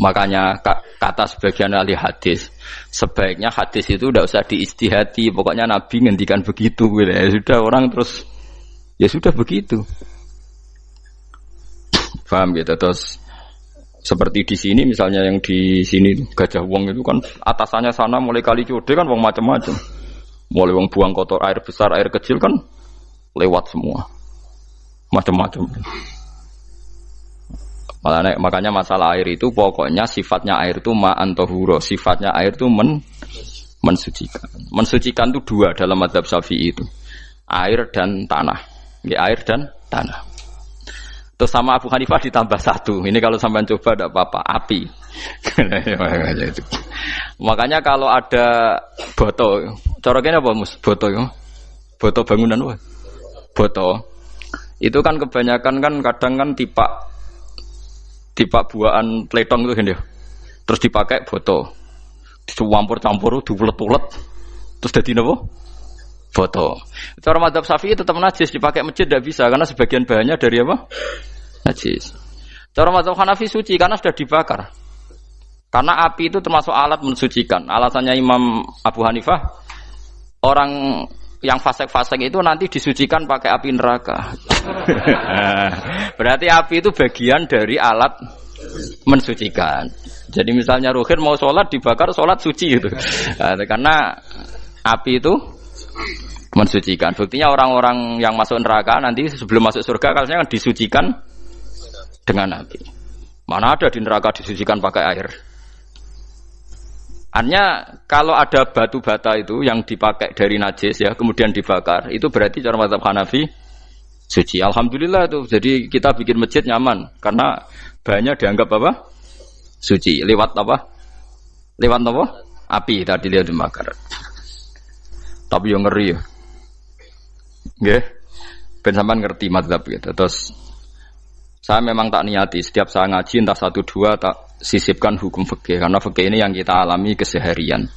Makanya kata sebagian ahli hadis, sebaiknya hadis itu tidak usah diistihati, pokoknya Nabi ngendikan begitu gitu. Ya sudah orang terus ya sudah begitu. Paham gitu. Terus seperti di sini misalnya yang di sini Gajah Wong itu kan atasannya sana mulai kali Code kan wong macam-macam. Mulai wong buang kotor air besar, air kecil kan lewat semua. Macam-macam. Makanya masalah air itu pokoknya sifatnya air itu ma'an tahura, sifatnya air itu mensucikan. Mensucikan itu 2 dalam mazhab Syafi'i itu. Air dan tanah. Ya, air dan tanah. Terus sama Abu Hanifah ditambah 1. Ini kalau sampean coba tidak apa-apa, api. Makanya kalau ada boto, coroknya apa mus? Boto ya? Boto bangunan apa? Boto. Itu kan kebanyakan kan kadang kan tipak buahan pletong itu kan ya. Terus dipakai boto. Dicampur-campur, diulet-ulet. Terus jadi apa? Boto. Cara mazhab Syafi'i tetap najis, dipakai masjid tidak bisa karena sebagian bahannya dari apa? Najis. Cara mazhab Hanafi suci karena sudah dibakar. Karena api itu termasuk alat mensucikan. Alasannya Imam Abu Hanifah, orang yang fasik-fasik itu nanti disucikan pakai api neraka. Berarti api itu bagian dari alat mensucikan. Jadi misalnya Ruhin mau sholat dibakar, sholat suci gitu. Karena api itu mensucikan. Buktinya orang-orang yang masuk neraka nanti sebelum masuk surga kalanya kan disucikan dengan api. Mana ada di neraka disucikan pakai air? Hanya kalau ada batu bata itu yang dipakai dari najis ya, kemudian dibakar, itu berarti cara mazhab Hanafi suci. Alhamdulillah itu. Jadi kita bikin masjid nyaman karena bahannya dianggap apa? Suci. Lewat apa? Lewat apa? Api tadi lihat dibakar. Tapi yang ngeri ya. Nggih. Ben sampean ngerti mazhab gitu. Terus saya memang tak niati setiap saya ngaji entah 1 2 tak sisipkan hukum fikih karena fikih ini yang kita alami keseharian.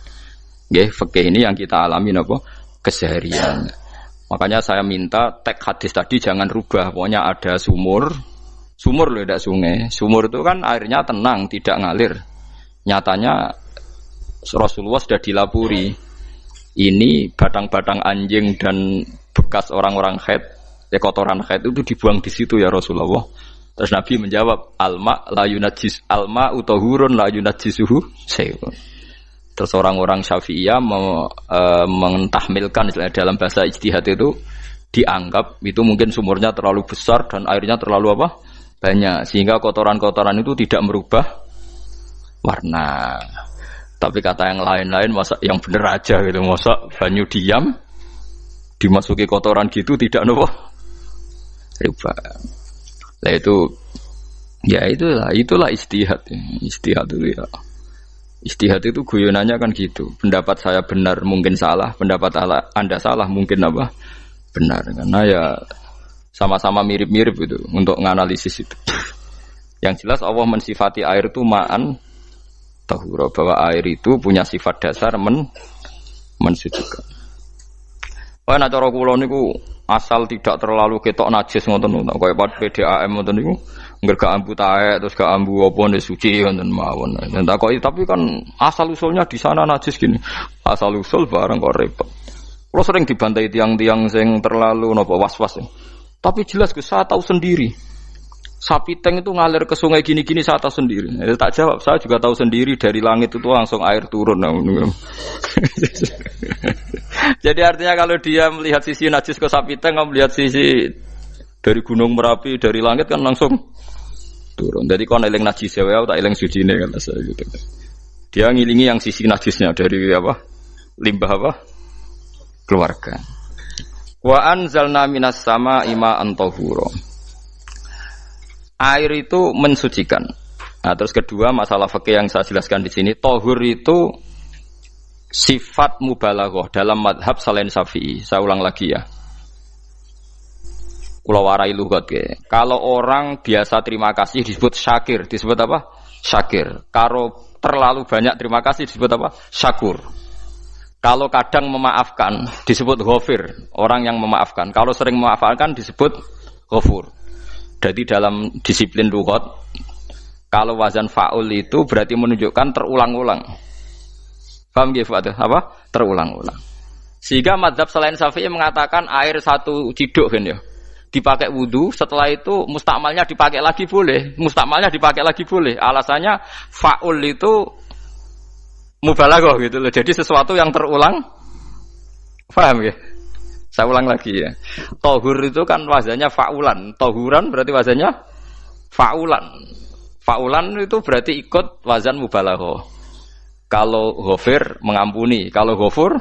Nggih, fikih ini yang kita alami napa? Keseharian. Makanya saya minta teks hadis tadi jangan rubah. Pokoknya ada sumur loh, tidak sungai. Sumur itu kan airnya tenang, tidak ngalir. Nyatanya Rasulullah sudah dilapuri. Ini batang-batang anjing dan bekas orang-orang haid, kotoran haid itu dibuang di situ ya Rasulullah. Terus Nabi menjawab, alma la yunajjis alma utahurun la yunajjisuhu syai'un. Terus orang-orang Syafi'iyah mentahmilkan dalam bahasa ijtihad itu dianggap itu mungkin sumurnya terlalu besar dan airnya terlalu apa? Banyak sehingga kotoran-kotoran itu tidak merubah warna. Tapi kata yang lain-lain masa yang bener aja gitu, masa banyu diam dimasuki kotoran gitu tidak nopo rubah. Nah itu ya itulah ijtihad. Ijtihad itu ya. Ijtihad itu guyonannya kan gitu. Pendapat saya benar mungkin salah, pendapat Anda salah mungkin apa? Benar. Karena ya sama-sama mirip-mirip itu untuk menganalisis itu. Yang jelas Allah mensifati air itu ma'an tahura, bahwa air itu punya sifat dasar mensucikan. Wah, nak cara kula niku asal tidak terlalu ketok najis ngoten niku. Kaya PDAM ngoten niku, ngger gak ambu taek terus gak ambu apa nek suci ngoten mawon. Dan takoki tapi kan asal usulnya di sana najis gini. Asal usul barang kok repot. Kula sering dibantai tiang-tiang sing terlalu napa was-was. Tapi jelas saya tahu sendiri. Sapi teng itu ngalir ke sungai gini-gini saya tahu sendiri. Tak jawab, saya juga tahu sendiri dari langit itu langsung air turun. Jadi artinya kalau dia melihat sisi najis ke sapi teng, melihat sisi dari gunung Merapi dari langit kan langsung turun. Jadi kon eling najis ya, tak eling sucine kan saya gitu. Dia ngilingi yang sisi najisnya dari apa? Limbah apa? Keluarga. Wa anzalna minas sama'i ma'an tahura. Air itu mensucikan. Nah, terus kedua masalah fikih yang saya jelaskan di sini, tahur itu sifat mubalaghah dalam madhab selain Syafi'i. Saya ulang lagi ya. Kula warai lugat ke. Kalau orang biasa terima kasih disebut syakir, disebut apa? Syakir. Kalau terlalu banyak terima kasih disebut apa? Syakur. Kalau kadang memaafkan disebut ghafir, orang yang memaafkan. Kalau sering memaafkan disebut ghafur. Jadi dalam disiplin lughat kalau wazan fa'ul itu berarti menunjukkan terulang-ulang. Paham nggih Pak? Apa? Terulang-ulang. Sehingga mazhab selain Syafi'i mengatakan air satu ciduk kan ya. Dipakai wudu, setelah itu mustakmalnya dipakai lagi boleh. Mustakmalnya dipakai lagi boleh. Alasannya fa'ul itu mubalaghah gitu loh. Jadi sesuatu yang terulang. Paham nggih? Saya ulang lagi ya. Tahur itu kan wazannya fa'ulan. Tahuran berarti wazannya fa'ulan. Fa'ulan itu berarti ikut wazan mubalaghah. Kalau ghafir mengampuni, kalau ghafur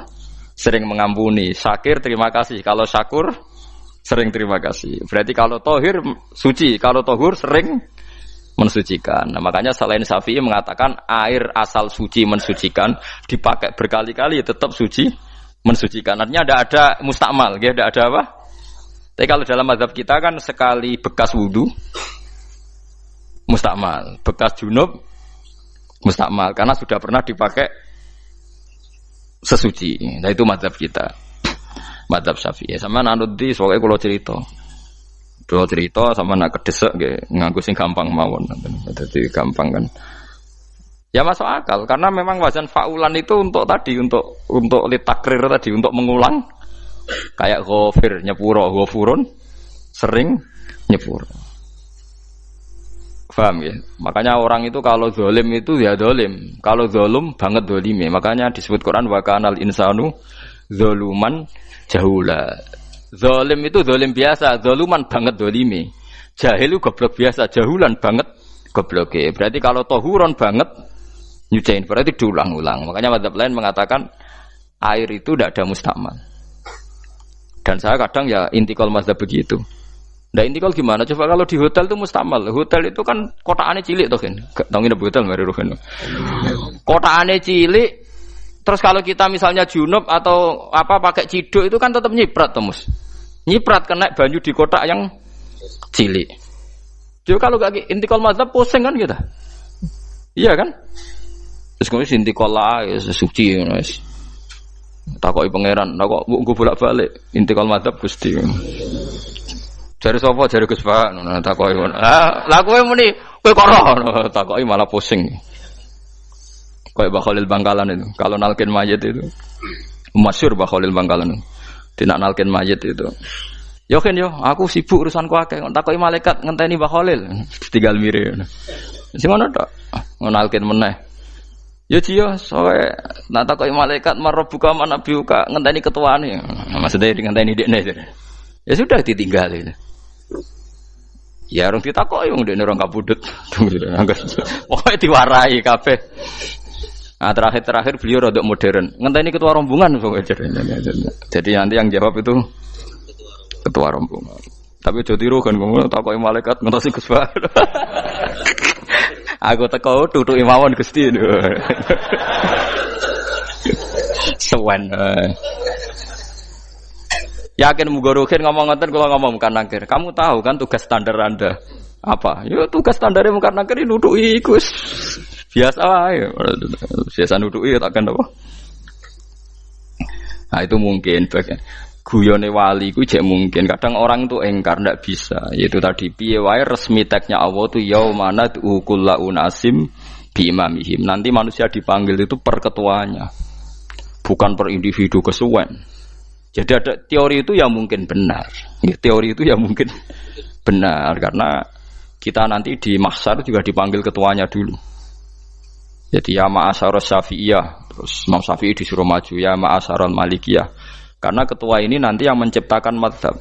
sering mengampuni. Syakir terima kasih. Kalau syakur Sering terima kasih. Berarti kalau tohir suci, kalau tohur sering mensucikan. Nah, makanya selain Syafi'i mengatakan air asal suci mensucikan, dipakai berkali-kali tetap suci mensucikan. Artinya ada mustakmal, ya, ada apa? Tapi kalau dalam mazhab kita kan sekali bekas wudu mustakmal, bekas junub mustakmal karena sudah pernah dipakai sesuci. Nah itu mazhab kita. Mazhab Syafi'i. Sama nanut di soalnya kalau cerita sama nak kedesek nggih nganggo sing gampang mawon. Jadi gampang kan. Ya masuk akal karena memang wazan faulan itu untuk litakrir tadi, untuk mengulang kayak ghafir nyepuro, ghafurun sering nyepuro. Paham ya? Makanya orang itu kalau zalim itu ya zalim, kalau zalum banget zalime. Makanya disebut Quran wa kanal insanu zaluman jahula. Zalim itu zalim biasa, zaluman banget zalime. Jahil itu goblok biasa, jahulan banget gobloke. Berarti kalau tohuron banget nyuciin, berarti diulang-ulang. Makanya mazhab lain mengatakan air itu tidak ada mustakmal. Dan saya kadang ya intikal mazhab begitu. Nah intikal gimana? Coba kalau di hotel itu mustakmal. Hotel itu kan kotaannya cilik toh kan. Tahu nggak hotel mari rohen. Kotaannya cilik. Terus kalau kita misalnya junub atau apa pakai ciduk itu kan tetap nyiprat Tomus. Nyiprat kena banyu di kotak yang cilik. Jadi kalau gak intikal mazhab pusing kan kita. Iya kan? Terus kemudian intikal lah ya suci guys. Takoki pangeran, kok mbok bolak-balik intikal mazhab Gusti. Jare sapa jare Gus Pak ngono takoki ngono. Lah kowe muni kowe kok ora takoki malah pusing. Kayak Mbah Khalil Bangkalan itu. Kalau nalkin mayit itu masyhur Mbah Khalil Bangkalan. Tidak nalkin mayit itu. Yo kan yo, aku sibuk urusanku akeh. Takoki malaikat ngenteni Mbah Khalil. Tinggal mire. Sing ngono tok. Nalkin meneh. Ya jiyo, soalnya nak takoki malaikat marbuka manabiuka ngenteni ketuane. Maksudnya ngenteni dekne. Ya sudah ditinggal itu. Ya orang ditakoki wong dekne orang kabudut. Pokoke diwarai kabeh. Nah terakhir beliau rodok modern. Ngenteni ketua rombongan pokoknya. Jadi nanti yang jawab itu ketua rombongan. Tapi aja tiru kan ngomong takoki malaikat ngentosi Gus Pak. Aku teko tutuki mawon Gusti. Sewen. Yakin muga rugen ngomong ngoten kula ngomong bukan nangkir. Kamu tahu kan tugas standar Anda apa? Ya tugas standare bukan nangkir nutuki Gus. Biasa wae. Biasa nutuki takkan apa? Nah itu mungkin bagian guyone wali ku jek mungkin. Kadang orang itu engkar ndak bisa. Yaitu tadi piye wae resmi teksnya Allah tu yaumana kullu unasim bi imamihim. Nanti manusia dipanggil itu per ketuanya. Bukan per individu kesuwen. Jadi ada teori itu yang mungkin benar. Teori itu yang mungkin benar karena kita nanti di mahsyar juga dipanggil ketuanya dulu. Jadi ya ma'asyarus syafi'iyah. Terus Imam Syafi'i disuruh maju ya ma'asyarul malikiyah. Karena ketua ini nanti yang menciptakan madhab.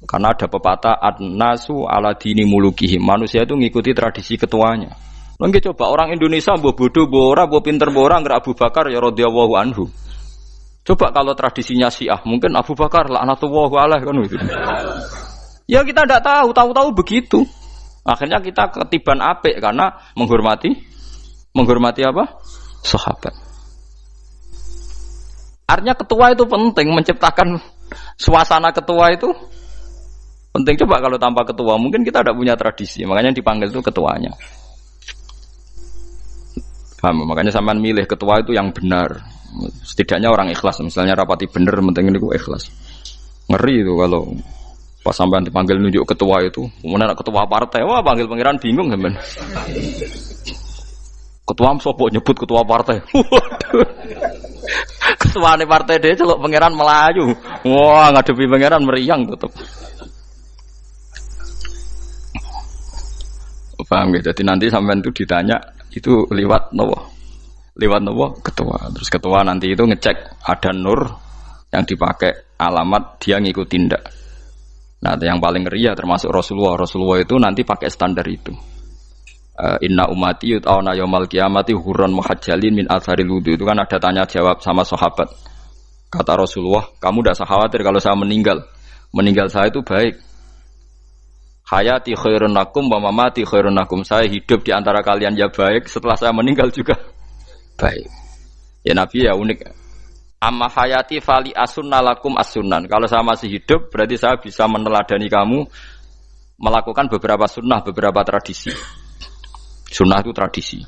Karena ada pepatah an-nasu ala dini mulukihim. Manusia itu ngikuti tradisi ketuanya. Lagi coba orang Indonesia mbok bodoh, mbok ora, mbok pinter, mbok ora nggak Abu Bakar ya radhiyallahu anhu. Coba kalau tradisinya Syiah, mungkin Abu Bakar laknatullah alaihi kan gitu. Ya kita tidak tahu begitu. Akhirnya kita ketiban apik karena menghormati apa? Sahabat. Artinya ketua itu penting, menciptakan suasana ketua itu penting. Coba kalau tanpa ketua, mungkin kita tidak punya tradisi. Makanya yang dipanggil itu ketuanya. Paham? Makanya sampean milih ketua itu yang benar. Setidaknya orang ikhlas. Misalnya rapati benar, penting ini ikhlas. Ngeri itu kalau pas sampean dipanggil nunjuk ketua itu. Kemudian ketua partai, wah panggil pangeran bingung sampean. Ketua sopo nyebut ketua partai. Waduh. Ketua nih partai dia celok pangeran Melayu. Wah ngadepi pangeran meriang tetep. Paham ya? Jadi nanti sampean itu ditanya itu lewat nopo ketua. Terus ketua nanti itu ngecek ada nur yang dipakai alamat dia ngikutin ndak. Nah yang paling ngeri ya termasuk Rasulullah itu nanti pakai standar itu. Inna umati yut'auna yaumal qiyamati hurran muhajjalin min atharil wudu. Itu kan ada tanya jawab sama sahabat. Kata Rasulullah, kamu tidak usah khawatir kalau saya meninggal. meninggal saya itu baik. Hayati khairun lakum wa mamati khairun lakum. Saya hidup di antara kalian ya baik, setelah saya meninggal juga baik. Ya Nabi ya unik. Amma hayati fali asunna lakum as-sunan. Kalau saya masih hidup berarti saya bisa meneladani kamu melakukan beberapa sunnah, beberapa tradisi. Sunnah itu tradisi.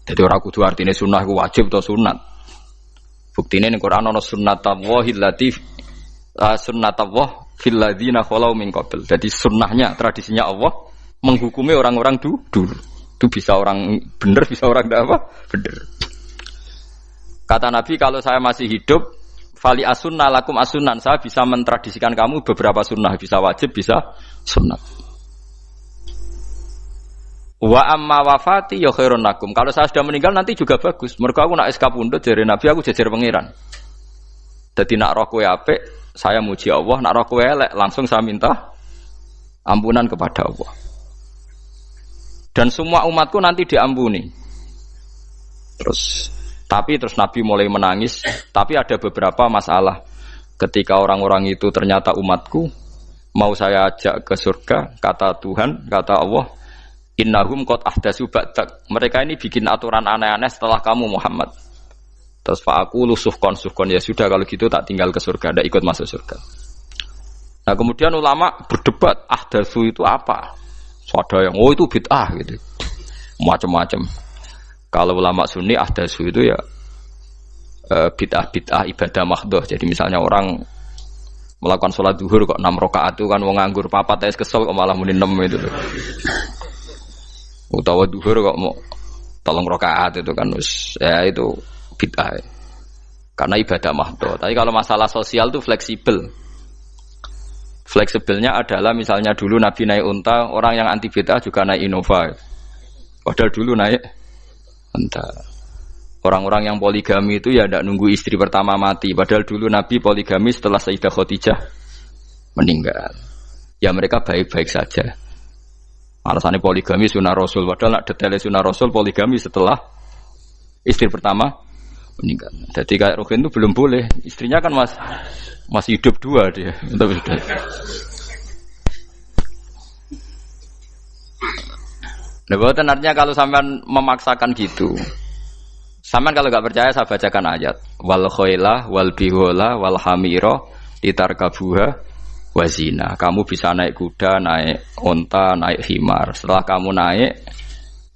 Jadi orang kudu artinya sunnah itu wajib atau sunat. Buktinya di Quran ada sunnatallahi latif sunnatullah fil ladzina khalau min qabl. Jadi sunnahnya, tradisinya Allah menghukumi orang-orang dulu. Itu bisa orang benar, bisa orang tidak apa? Benar. Kata Nabi, kalau saya masih hidup, fali asunna lakum asunan, saya bisa mentradisikan kamu beberapa sunnah, bisa wajib, bisa sunnah. Wa amma wafati ya khairun lakum. Kalau saya sudah meninggal nanti juga bagus. Mergo aku nak SK pundhut jare Nabi, aku jejer pangeran. Dadi nak roh kowe apik, saya muji Allah, nak roh kowe elek, langsung saya minta ampunan kepada Allah. Dan semua umatku nanti diampuni. Terus Nabi mulai menangis, tapi ada beberapa masalah. Ketika orang-orang itu ternyata umatku, mau saya ajak ke surga, kata Tuhan, kata Allah, innahum qad ahdatsu ba'dak. Mereka ini bikin aturan aneh-aneh setelah kamu Muhammad. Terus fa'aqulu suhqan ya sudah kalau gitu tak tinggal ke surga, ndak ikut masuk surga. Nah, kemudian ulama berdebat ahdatsu itu apa? So, ada yang itu bid'ah gitu. Macam-macam. Kalau ulama Sunni ahdatsu itu ya bid'ah ibadah mahdhah. Jadi misalnya orang melakukan sholat zuhur kok 6 rakaat itu kan wong nganggur papat wis kesel kok malah muni 6 itu loh. Utawa duhur kok mau 3 rakaat itu kan ya itu bid'ah. Karena ibadah mahdhah. Tapi kalau masalah sosial itu fleksibel. Fleksibelnya adalah misalnya dulu Nabi naik unta, orang yang anti bid'ah juga naik Innova. Padahal dulu naik unta. Orang-orang yang poligami itu ya tidak nunggu istri pertama mati. Padahal dulu Nabi poligami setelah Sayyidah Khadijah meninggal. Ya mereka baik-baik saja. Alasannya poligami sunnah Rasul. Padahal nak detailnya sunnah Rasul poligami setelah istri pertama meninggal. Jadi kayak Ruhin itu belum boleh. Istrinya kan masih hidup 2 dia. Nah, bahkan artinya kalau sampean memaksakan gitu, sampean kalau nggak percaya saya bacakan ayat. Wal khailah wal bihola wal hamira litarkabuha wazina. Kamu bisa naik kuda, naik onta, naik himar. Setelah kamu naik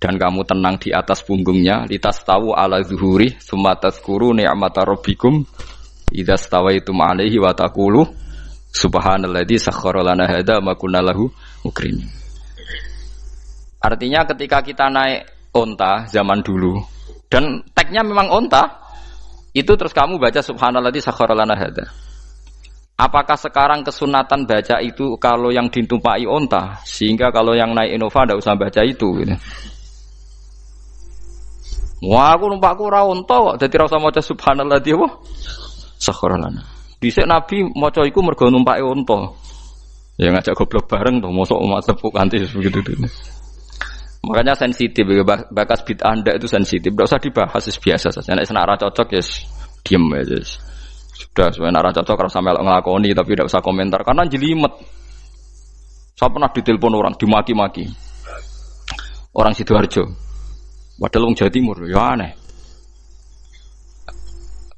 dan kamu tenang di atas punggungnya, litastawu ala zuhuri, summa tazkuru ni'mata rabbikum idza stawaitum alaihi wa taqulu subhanalladzi sakhkhara lana hadza ma kunna lahu muqrinin. Artinya ketika kita naik onta zaman dulu dan tagnya memang onta, itu terus kamu baca subhanalladzi sakhkhara lana hadza. Apakah sekarang kesunatan baca itu kalau yang ditumpai onta, sehingga kalau yang naik Innova tidak usah baca itu gitu. Wah, aku numpakku ora onta kok, dadi ora usah maca subhanalladzi apa? Sakhkhara lana. Dhisik Nabi maca iku mergo numpake onta. Ya ngajak goblok bareng to, mosok umat tepuk kanthi begitu itu. Makanya sensitif, bakas bid'ah ndak itu sensitif, tidak usah dibahas, biasa saja. Nek senara cocok ya diem aja. Sudah, sebenarnya cocok kalau sampai ngelakoni tapi tidak usah komentar karena jelimet. Saya pernah ditelepon orang, dimaki-maki. Orang Sidoarjo. Padahal wong Jawa Timur, ya aneh.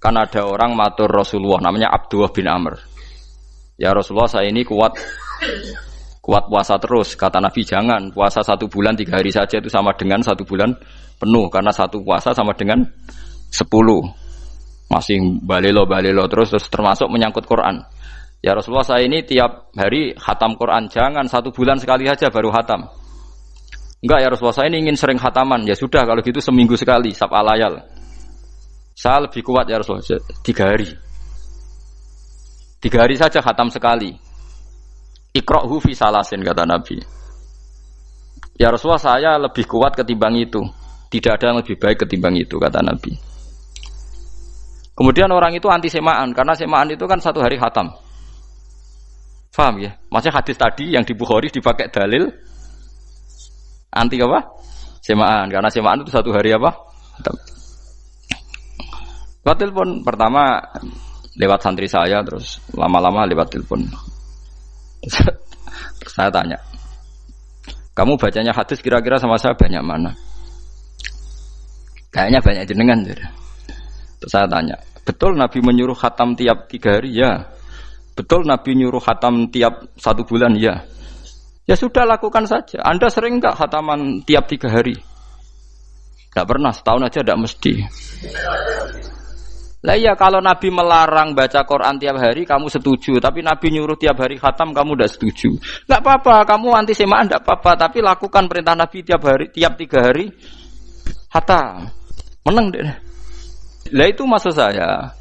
Kan ada orang matur Rasulullah namanya Abdullah bin Amr. Ya Rasulullah, saya ini kuat puasa terus. Kata Nabi, jangan puasa 1 bulan 3 hari saja itu sama dengan 1 bulan penuh, karena 1 puasa sama dengan 10. Masih balelo terus termasuk menyangkut Quran. Ya Rasulullah, saya ini tiap hari khatam Quran, jangan 1 bulan sekali saja baru khatam. Enggak ya Rasulullah, saya ini ingin sering khataman. Ya sudah kalau gitu seminggu sekali sab'a layal. Saya lebih kuat ya Rasulullah, 3 hari. 3 hari saja khatam sekali. Iqra'hu fi salasin, kata Nabi. Ya Rasulullah, saya lebih kuat ketimbang itu. Tidak ada yang lebih baik ketimbang itu, kata Nabi. Kemudian orang itu anti semaan, karena semaan itu kan 1 hari khatam. Paham ya? Maksudnya hadis tadi yang di Bukhari dipakai dalil anti apa? Semaan, karena semaan itu 1 hari apa? Khatam. Telepon pertama lewat santri saya, terus lama-lama lewat telepon. Terus saya tanya, kamu bacanya hadis kira-kira sama saya banyak mana? Kayaknya banyak jenengan. Terus saya tanya, betul Nabi menyuruh khatam tiap 3 hari? Ya. Betul Nabi nyuruh khatam tiap 1 bulan? Ya. Ya sudah, lakukan saja. Anda sering enggak khataman tiap 3 hari? Enggak pernah, setahun aja enggak mesti. Lah iya, kalau Nabi melarang baca Quran tiap hari kamu setuju, tapi Nabi nyuruh tiap hari khatam kamu tidak setuju. Enggak apa-apa, kamu anti semaan enggak apa-apa, tapi lakukan perintah Nabi tiap 3 hari khatam. Menang deh. Lah itu maksud saya.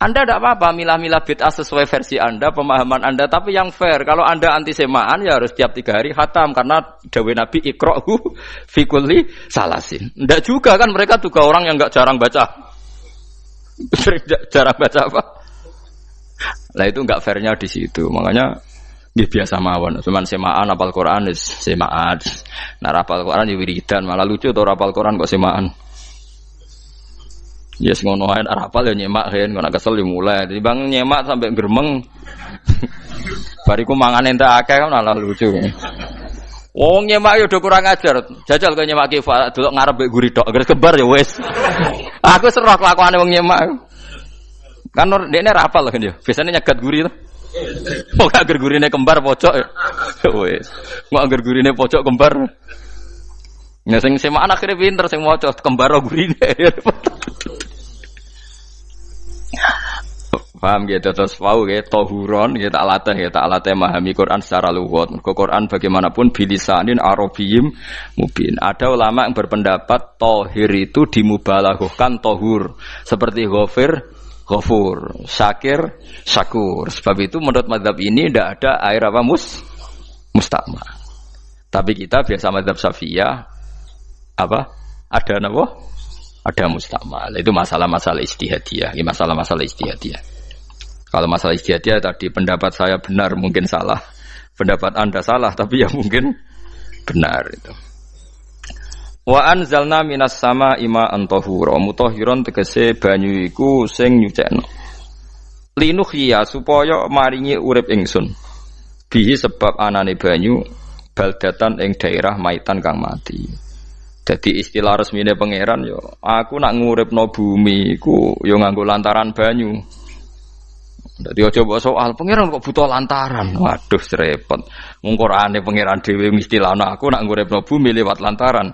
Anda tidak apa-apa milah-milah bid'ah sesuai versi Anda, pemahaman Anda, tapi yang fair. Kalau Anda anti semaan ya harus tiap 3 hari khatam, karena dawuh Nabi iqra'u fi kulli salasin. Enggak juga kan, mereka juga orang yang enggak jarang baca. Jarang baca apa? Lah itu enggak fairnya di situ. Makanya dia biasa mawon. Cuman semaan hafal Quran wis semaan. Nah hafal Quran ya wiridan, malah lucu to hafal Quran kok semaan. Ya yes, ngono ae hafal ya nyemak kan, kok kesel ya mulai. Dibang nyemak sampai gremeng. Bariku mangan entek akeh kan malah lucu. Wong nyemak yo do kurang ajar. Jajal kok nyemak ki delok ngarep mbek guri tok, gres kebar ya wis. Aku serah kelakuane wong nyemak. Kan dekne ra apal kan yo. Biasane nyegat guri to. Kok agar gurine kembar pojok ya. Wis. Kok agar gurine pojok kembar. Ya sing semakan akhire pinter sing maca kembar gurine. Paham gitu, terus pau gitu, tohuron gitu, tak latih memahami Quran secara lugat. Quran bagaimanapun bilisanin arabiyim mubin. Ada ulama yang berpendapat tohir itu dimubalaghahkan tohur, seperti ghafir, ghafur, syakir, syakur. Sebab itu menurut mazhab ini tidak ada air apa mustakmal. Tapi kita biasa mazhab Syafi'iyah apa? Ada apa? Ada mustakmal. Itu masalah-masalah ijtihadiyah, masalah-masalah ijtihadiyah. Kalau masalah ijtihadiyah tadi pendapat saya benar, mungkin salah. Pendapat Anda salah, tapi ya mungkin benar itu. Wa anzalna minas sama ima antahura mutahhiron tegese banyu iku sing nyucekno. Linuhya supaya maringi urip ingsun. Bihi sebab anane banyu baldatan ing daerah maitan kang mati. Jadi istilah resmine pangeran yo aku nak nguripno bumi iku yo nganggo lantaran banyu. Dadi aja mbok soal pangeran kok butuh lantaran. Waduh repot. Mung Qur'ane pangeran dhewe istilahno aku nak nguripno bumi lewat lantaran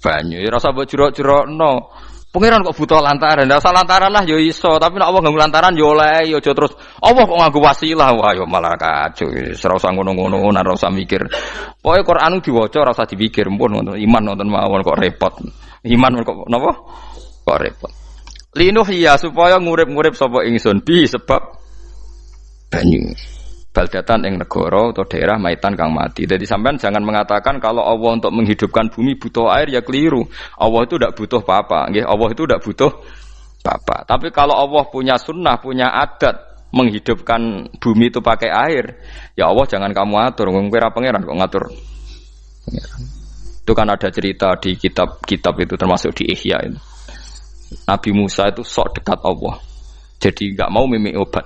banyu. Ya rasa mbok jero-jerokno. Pangeran kok butuh lantaran. Ndak usah lantaran lah ya iso, tapi nek Allah nganggo lantaran ya oleh ya aja terus Allah kok nganggo wasilah. Wah ya malah kacau. Ora usah ngono-ngono, ora usah mikir. Pokoke Qur'an diwaca ora usah dipikir, pun ngono. Iman nonton mawon kok repot. Iman kok napa? Kok repot. Linuhya supaya ngurip-ngurip sapa ingsun bi sebab banyu baldatan yang negara atau daerah maitan kang mati. Jadi sampean jangan mengatakan kalau Allah untuk menghidupkan bumi butuh air, ya keliru. Allah itu tidak butuh apa-apa, nggih. Allah itu tidak butuh apa-apa. Tapi kalau Allah punya sunnah, punya adat menghidupkan bumi itu pakai air, ya Allah jangan kamu atur. Ngkira pangeran kok ngatur. Itu kan ada cerita di kitab-kitab itu, termasuk di Ihya itu. Nabi Musa itu sok dekat Allah, jadi nggak mau mimik obat.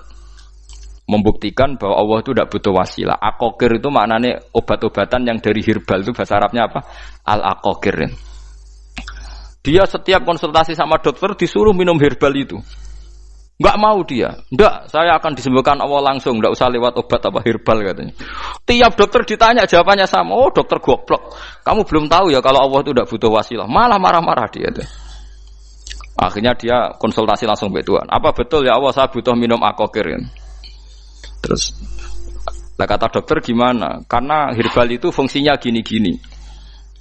Membuktikan bahwa Allah itu tidak butuh wasilah. Aqaqir itu maknanya obat-obatan yang dari herbal, itu bahasa Arabnya apa? Al-aqaqir. Dia setiap konsultasi sama dokter disuruh minum herbal itu. Enggak mau dia. Enggak, saya akan disembuhkan Allah langsung, enggak usah lewat obat apa herbal katanya. Tiap dokter ditanya jawabannya sama. Oh, dokter goblok. Kamu belum tahu ya kalau Allah itu tidak butuh wasilah. Malah marah-marah dia tuh. Akhirnya dia konsultasi langsung ke Tuhan. Apa betul ya Allah saya butuh minum aqaqir? Terus lah kata dokter gimana? Karena herbal itu fungsinya gini-gini.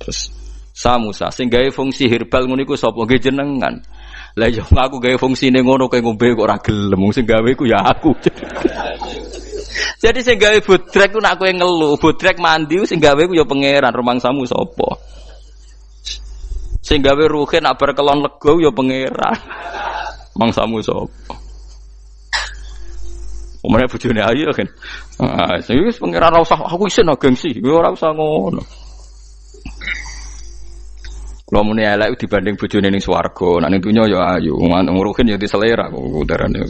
Terus Musa sing gawe fungsi herbal ngono iku sapa? Nggih jenengan. Lah yo aku gawe fungsine ngono kowe ngombe kok ora gelem. Sing gawe iku ya aku. Jadi sing gawe bodrek ku nak kowe ngelu, bodrek mandi sing gawe ku ya pangeran, rumangsamu sapa? Sing gawe ruhin nak bar kelon lego ya pangeran. Mangsamu sapa? Omane bojone ayu kan. Ah, sing wis pangeran ora usah aku isin gengsi, ora usah ngono. Kalau muni elek dibanding bojone ning swarga, nek ning donya ya ayu, nguruhin ya di selera kok udarane.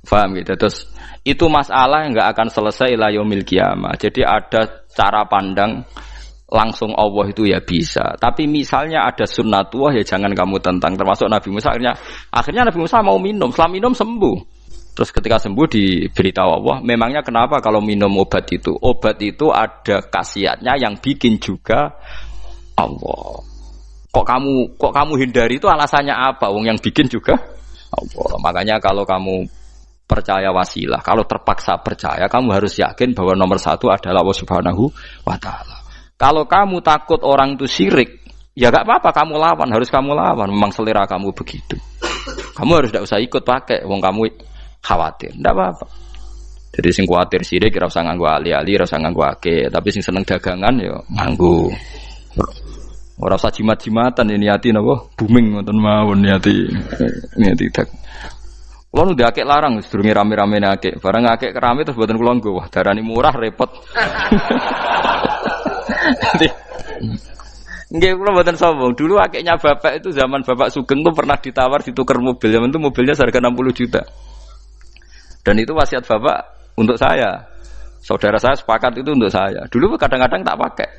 Paham gitu. Terus itu masalah yang enggak akan selesai ila yaumil qiyamah. Jadi ada cara pandang langsung Allah itu ya bisa. Tapi misalnya ada sunnatullah ya jangan kamu tentang. Termasuk Nabi Musa akhirnya Nabi Musa mau minum, setelah minum sembuh. Terus ketika sembuh diberitahu Allah, memangnya kenapa kalau minum obat itu? Obat itu ada khasiatnya yang bikin juga Allah. Kok kamu hindari itu alasannya apa? Wong yang bikin juga Allah. Makanya kalau kamu percaya wasilah, kalau terpaksa percaya, kamu harus yakin bahwa nomor satu adalah Allah Subhanahu wa Ta'ala. Kalau kamu takut orang itu syirik, ya gak apa-apa, kamu lawan, harus kamu lawan. Memang selera kamu begitu. Kamu harus tidak usah ikut pakai, wong kamu khawatir, tidak apa-apa. Jadi sing khawatir syirik, ora usah nganggo ali-ali, ora usah nganggo ake. Tapi sing seneng dagangan, ya nganggo. Ora usah jimat-jimatan, ini hati napa booming ngoten mawon niati dak. Kulo nu diakek larang sedurunge rame-rame akek. Barang akek kerame terus mboten kula nggo. Wah, darani murah repot. Nggih kula mboten sombong. Dulu akeknya bapak itu zaman Bapak Sugeng tuh pernah ditawar ditukar mobil. Zaman itu mobilnya harga 60 juta. Dan itu wasiat bapak untuk saya. Saudara saya sepakat itu untuk saya. Dulu kadang-kadang tak pakai.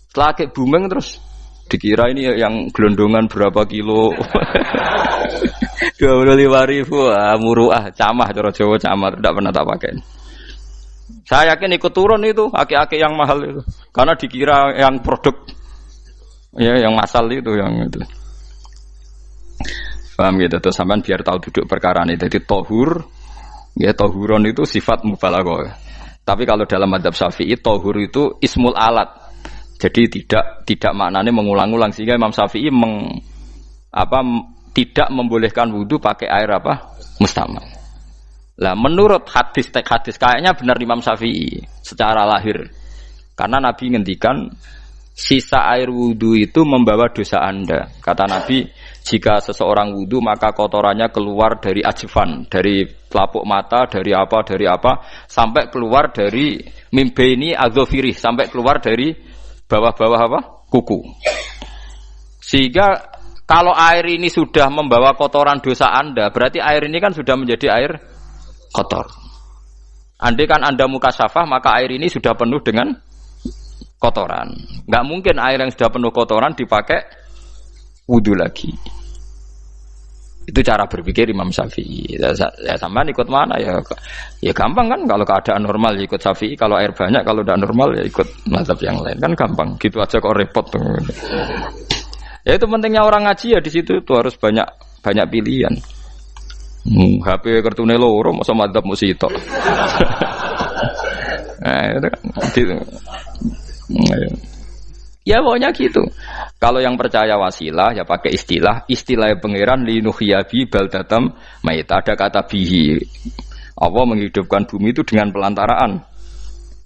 Setelah akek booming terus dikira ini yang gelondongan berapa kilo. 25.000 muruah camah cara Jawa camah tidak pernah tak pakai. Saya yakin ikut turun itu aki-aki yang mahal itu karena dikira yang produk ya yang masal itu yang itu. Paham gitu tuh sampean biar tahu duduk perkara ini. Jadi tohur ya tohuron itu sifat mubalaghah. Tapi kalau dalam madzhab Syafi'i tohur itu ismul alat. Jadi tidak maknanya mengulang-ulang sehingga Imam Syafi'i tidak membolehkan wudu pakai air mustamal. Lah menurut hadis kayaknya benar Imam Syafi'i secara lahir. Karena Nabi ngendikan sisa air wudu itu membawa dosa Anda. Kata Nabi, jika seseorang wudu maka kotorannya keluar dari ajfan, dari pelapuk mata, dari apa sampai keluar dari mimbaini adzofirih, sampai keluar dari bawah kuku. Sehingga kalau air ini sudah membawa kotoran dosa Anda, berarti air ini kan sudah menjadi air kotor. Andai kan Anda mukasyafah, maka air ini sudah penuh dengan kotoran. Enggak mungkin air yang sudah penuh kotoran dipakai wudu lagi. Itu cara berpikir Imam Syafi'i. Ya sampean ikut mana ya gampang kan kalau keadaan normal ya ikut Syafi'i, kalau air banyak, kalau tidak normal ya ikut mazhab yang lain kan gampang. Gitu aja kok repot tuh. Ya itu pentingnya orang ngaji ya di situ tuh harus banyak pilihan. HP kartune loro masa madzhab musitok. Nah, itu kan gitu. Ya pokoknya gitu. Kalau yang percaya wasilah ya pakai istilah pangeran linuhyabi baldatam maita, ada kata bihi. Allah menghidupkan bumi itu dengan pelantaraan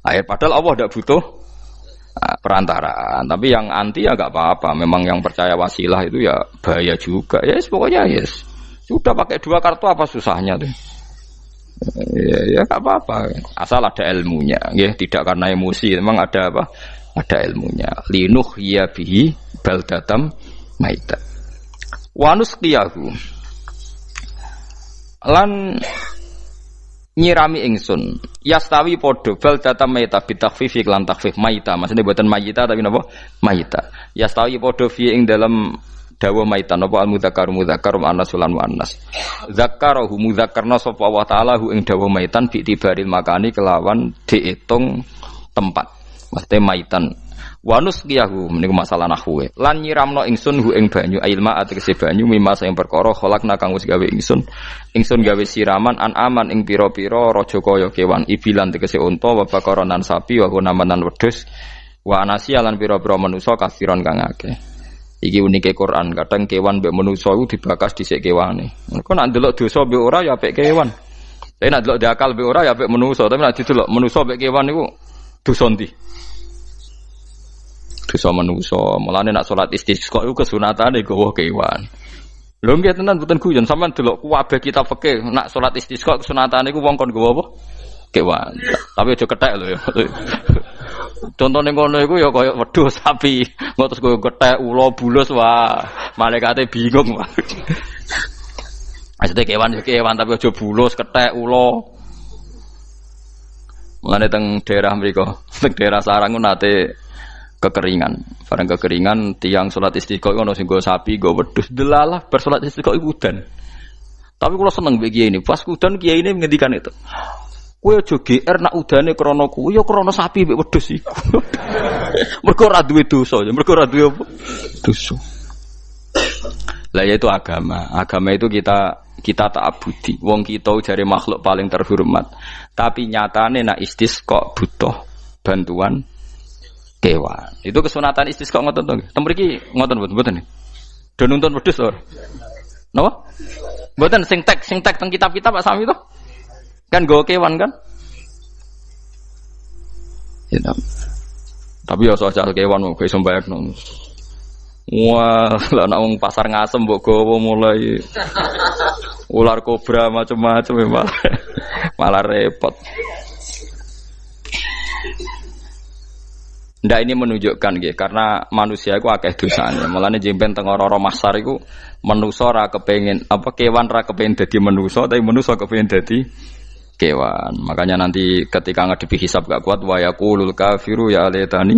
air, padahal Allah tidak butuh perantaraan. Tapi yang anti ya enggak apa-apa. Memang yang percaya wasilah itu ya bahaya juga. Yes, pokoknya yes. Sudah pakai 2 kartu apa susahnya tuh? Ya enggak apa-apa. Asal ada ilmunya, ya, tidak karena emosi. Memang ada apa? Ada ilmunya. Linuh ya bihi baldatam maita. Wanus qiyahu. Lan nyirami ingsun yastawi podo baldatam maita bitakhfif lan takhfif maita. Maksudnya buatan maita tapi napa? Maita. Yastawi podo fi ing dalam dawa maita napa al mudzakkar muannas lan muannas. Zakkarahu mudzakkarna sapa Allah taala hu ing dawa maitan bi tibaril makani kelawan diitung tempat. Maksudnya maitan wanus qiyahu meniku masalah nahwu lan nyiramno ingsun hu ing banyu ilma ategese banyu mimma sing perkara kholakna kang wis gawe ingsun gawe siraman an aman ing pira-pira raja kaya kewan ibilan tegese unta wa bakaronan sapi wa namanan wedhus wa anasiya lan pira-pira manusa kasiron kang akeh. Iki unike Quran, kadang kewan mbek manusa iku dibakas dhisik kewane. Engko nek ndelok dosa mbek ora ya apik kewan. Tapi nek ndelok diakal mbek ora ya apik manusa, tapi nek didelok manusa mbek kewan iku dosa ndi? Dosa manusa. Mulane nek salat istisqa iku kesunatane gawa kewan. Lho nggih tenan mboten guyon, sampean delok kabeh kitab fikih nek salat istisqa kesunatane iku wong kon gawa apa? Kewan. Tapi aja kethek lho ya. Contone ngono iku ya kaya wedhus sapi, ngotos koyo kethek ula bulus wah, malaikate bingung. Maksudnya kewan tapi aja bulus, kethek, ula. Mulane teng daerah mriku, teng daerah sarang nate kekeringan. Bareng kekeringan tiang salat istiqo ono sing nggo sapi, nggo wedhus. Delalah bar salat istiqo iku udan. Tapi kula seneng mbek kiai ini. Pas udan kiai ini ngendikan itu. Kowe aja GR nak udane krana kuwi ya krana sapi mbek wedhus iku. Mergo ora duwe dosa, mergo ora duwe apa? Dosa. Lah yaitu agama. Agama itu kita ta'abudi. Wong kita jare makhluk paling terhormat. Tapi nyatane nak istisqa butuh bantuan kewan. Itu kesunatan istisqa ngoten to nggih. Tem mriki ngoten mboten nggih. Do nuntun wedhus ora? Napa? Mboten sing tek teng kitab-kitab Pak Sami to. Kan nggo kewan kan? Ya. Tapi ya soal kewan kok iso mbayakno. Wah, lah nek wong pasar ngasem mbok gowo mulai ular kobra macam-macam malah repot. Ndak ini menunjukkan nggih karena manusia iku akeh dosane. Mulane jemben teng ora-ora mahsyar iku manusa ora kepengin apa kewan ora kepengin dadi manusa tapi manusa kepengin dadi kewan. Makanya nanti ketika ngadepi hisab gak kuat wa yaqulul kafiru ya laitani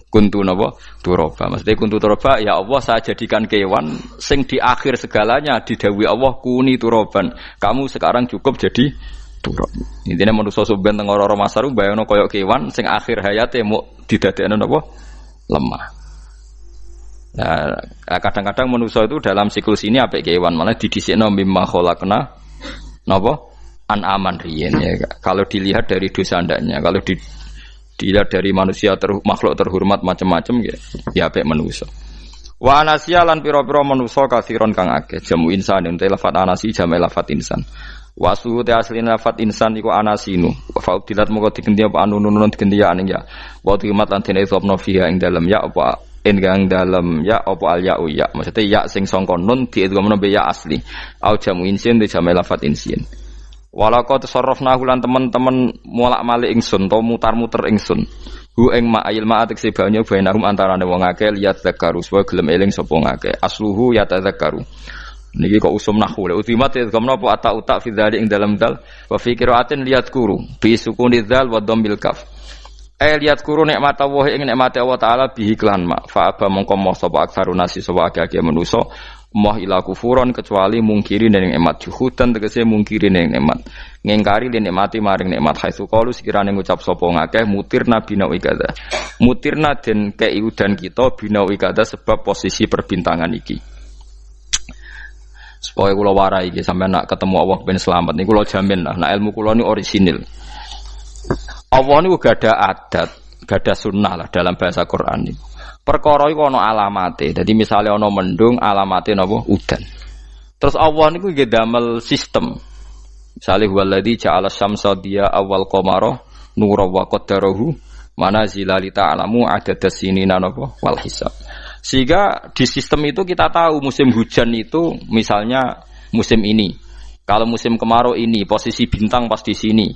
kuntu napa turaba. Maksudnya kuntu turaba ya Allah saya jadikan kewan sing di akhir segalanya didhawuhi Allah kuni turaban. Kamu sekarang cukup jadi turab. Intine manusa sampeyan teng ora-ora masaru bayangno kaya kewan sing akhir hayate mau didadekno napa lemah. Nah, kadang-kadang manusa itu dalam siklus ini apik kewan malah didhisikno mimma khalaqna napa an-aman riyen ya. Kalau dilihat dari dosa ndaknya, kalau dilihat dari manusia makhluk terhormat macam-macam ya apik manusa. Wa anasiya lan pira-pira manusa kathiron kang akeh jamu insan ente lafat anasi jamu lafat insan. Wa suhu te aslin lafat insan iku anasinu. Fa udilat moko digendi apa anunun digendi ya aning ya. Wa timat lan dene sopno fiha ing dalem ya apa enggang dalem ya apa al ya ya. Maksudnya ya sing sangka nun diidghamno be ya asli. Au jamu insin te jamu lafat insin. Walaqad tasarrafna lan teman-teman molak-malik ingsun to mutar-muter ingsun. Hu ing ma'il ma'atik sebanya bainahum antarane wong akeh liat zakaru supaya gelem eling sapa ngakeh. Asluhu ya tadzakaru. Niki kok usum nahwu. Ultimat gamna apa ata fi dzalik ing dalam dal wa fi qiraatin liat kuru bi sukuni dzal wa dhammil kaf. Liat kuru nikmat Allah ing nikmat Allah taala bihi klan ma. Fa aba mongko moh sapa aksarun nasi sapa akeh manusa moh ila kufuron kecuali mungkiri ning nikmat juhudan tegese mungkiri ning nikmat ngingkari ning nikmati maring nikmat haitsu qalu sekirane ngucap sapa ngakeh mutirna binawi kada mutirna den kei udan kita binawi kada sebab posisi perbintangan iki supaya kula warai iki sampeyan nak ketemu Allah ben selamat niku kula jamin lah nak ilmu kula ni orisinil Allah niku gada adat gada sunnah lah dalam bahasa Quran niku perkara iku ana alamate. Dadi misale ana mendung alamate napa udan. Terus Allah niku nggih damel sistem. Misale huwallazi ja'ala syamsa diya awal qamara nura wa qaddarahu manazila li ta'lamu adadas sinina napa wal hisab. Sehingga di sistem itu kita tahu musim hujan itu misalnya musim ini. Kalau musim kemarau ini posisi bintang pas di sini.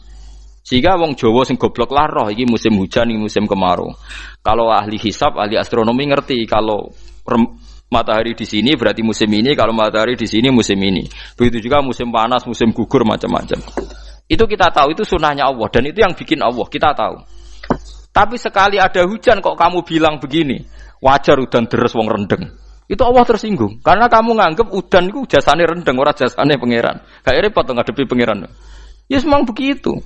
Sehingga wong Jawa sing goblok lah roh iki musim hujan iki musim kemarau. Kalau ahli hisab, ahli astronomi ngerti kalau matahari di sini berarti musim ini, kalau matahari di sini musim ini. Begitu juga musim panas, musim gugur macam-macam. Itu kita tahu, itu sunahnya Allah dan itu yang bikin Allah, kita tahu. Tapi sekali ada hujan kok kamu bilang begini, wajar udan deres wong rendeng. Itu Allah tersinggung karena kamu nganggep udan itu jasane rendeng, ora jasane pangeran. Gak repot ngadepi pangeran. Ya memang begitu.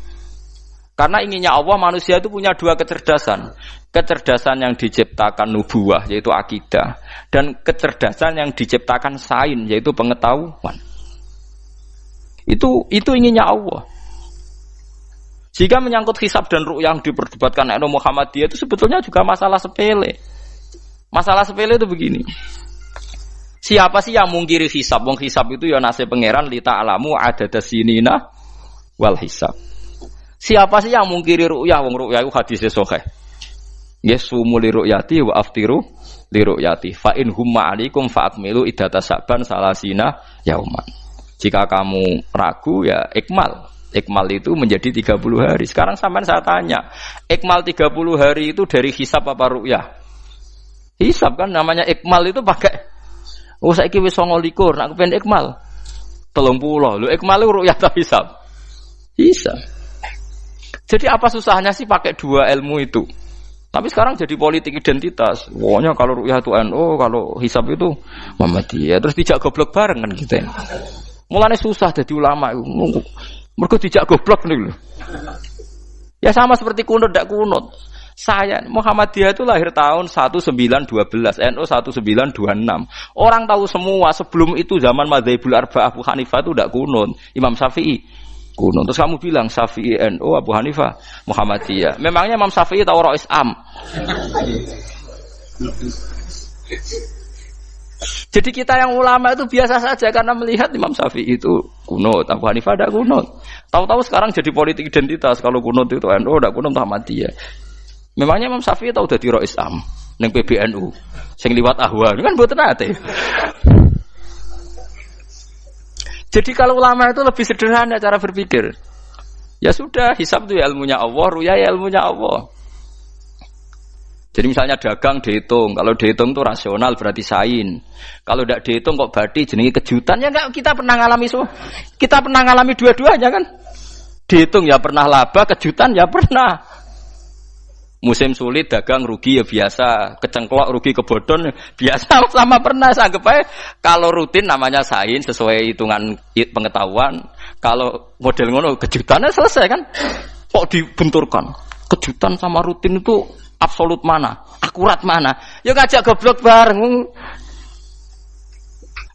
Karena inginnya Allah manusia itu punya dua kecerdasan. Kecerdasan yang diciptakan nubuwah yaitu akidah dan kecerdasan yang diciptakan sains yaitu pengetahuan. Itu inginnya Allah. Jika menyangkut hisab dan ru'yah yang diperdebatkan oleh Muhammadiyah itu sebetulnya juga masalah sepele. Masalah sepele itu begini. Siapa sih yang mungkiri hisab? Wong hisab itu ya nasib pangeran li ta'lamu adadas sinina wal hisab. Siapa sih yang mungkiri ru'yah? Wong ru'yah itu hadisnya sahih. Yasumu li ru'yati wa aftiru li ru'yati. Fa in humma 'alaikum fa'akmilu iddata sa'ban salasina yauman. Jika kamu ragu ya ikmal. Ikmal itu menjadi 30 hari. Sekarang sampean saya tanya, ikmal 30 hari itu dari hisab apa ru'yah? Hisab kan namanya ikmal itu pakai saiki wis 29 nak kepen ikmal. 30. Lho ikmal ru'yah ta hisab. Bisa. Jadi apa susahnya sih pakai dua ilmu itu? Tapi sekarang jadi politik identitas. Pokoknya kalau ru'yah itu NU, kalau hisab itu Muhammadiyah. Terus dijak goblok bareng kan gitu. Mulane susah jadi ulama itu. Mergo dijak goblok nih lho. Ya sama seperti kunut ndak kunut. Saya Muhammadiyah itu lahir tahun 1912, NU 1926. Orang tahu semua sebelum itu zaman Madzhabul Arba'ah Abu Hanifah itu ndak kunut. Imam Syafi'i kunut. Terus kamu bilang Syafi'i NU, Abu Hanifah Muhammadiyah. Memangnya Imam Syafi'i tahu Rois Am? Jadi kita yang ulama itu biasa saja karena melihat Imam Syafi'i itu kunut, Abu Hanifah tidak kunut. Tahu-tahu sekarang jadi politik identitas kalau kunut itu NU, tidak kunut Muhammadiyah. Memangnya Imam Syafi'i tahu dadi Rois Am ning PBNU sing liwat ahwa kan mboten ate. Jadi kalau ulama itu lebih sederhana cara berpikir. Ya sudah, hisab itu ilmunya Allah, ruya ya ilmunya Allah. Jadi misalnya dagang dihitung, kalau dihitung itu rasional berarti sain. Kalau tidak dihitung kok berarti jenenge kejutan ya enggak, kita pernah ngalami kita pernah ngalami dua-duanya kan. Dihitung ya pernah laba, kejutan ya pernah. Musim sulit dagang rugi ya biasa, kecengklok rugi kebodhon biasa sama pernah. Anggap aja kalau rutin namanya sain sesuai hitungan pengetahuan. Kalau model ngono kejutannya selesai kan. Kok dibenturkan? Kejutan sama rutin itu absolut mana? Akurat mana? Ya ngajak goblok bareng.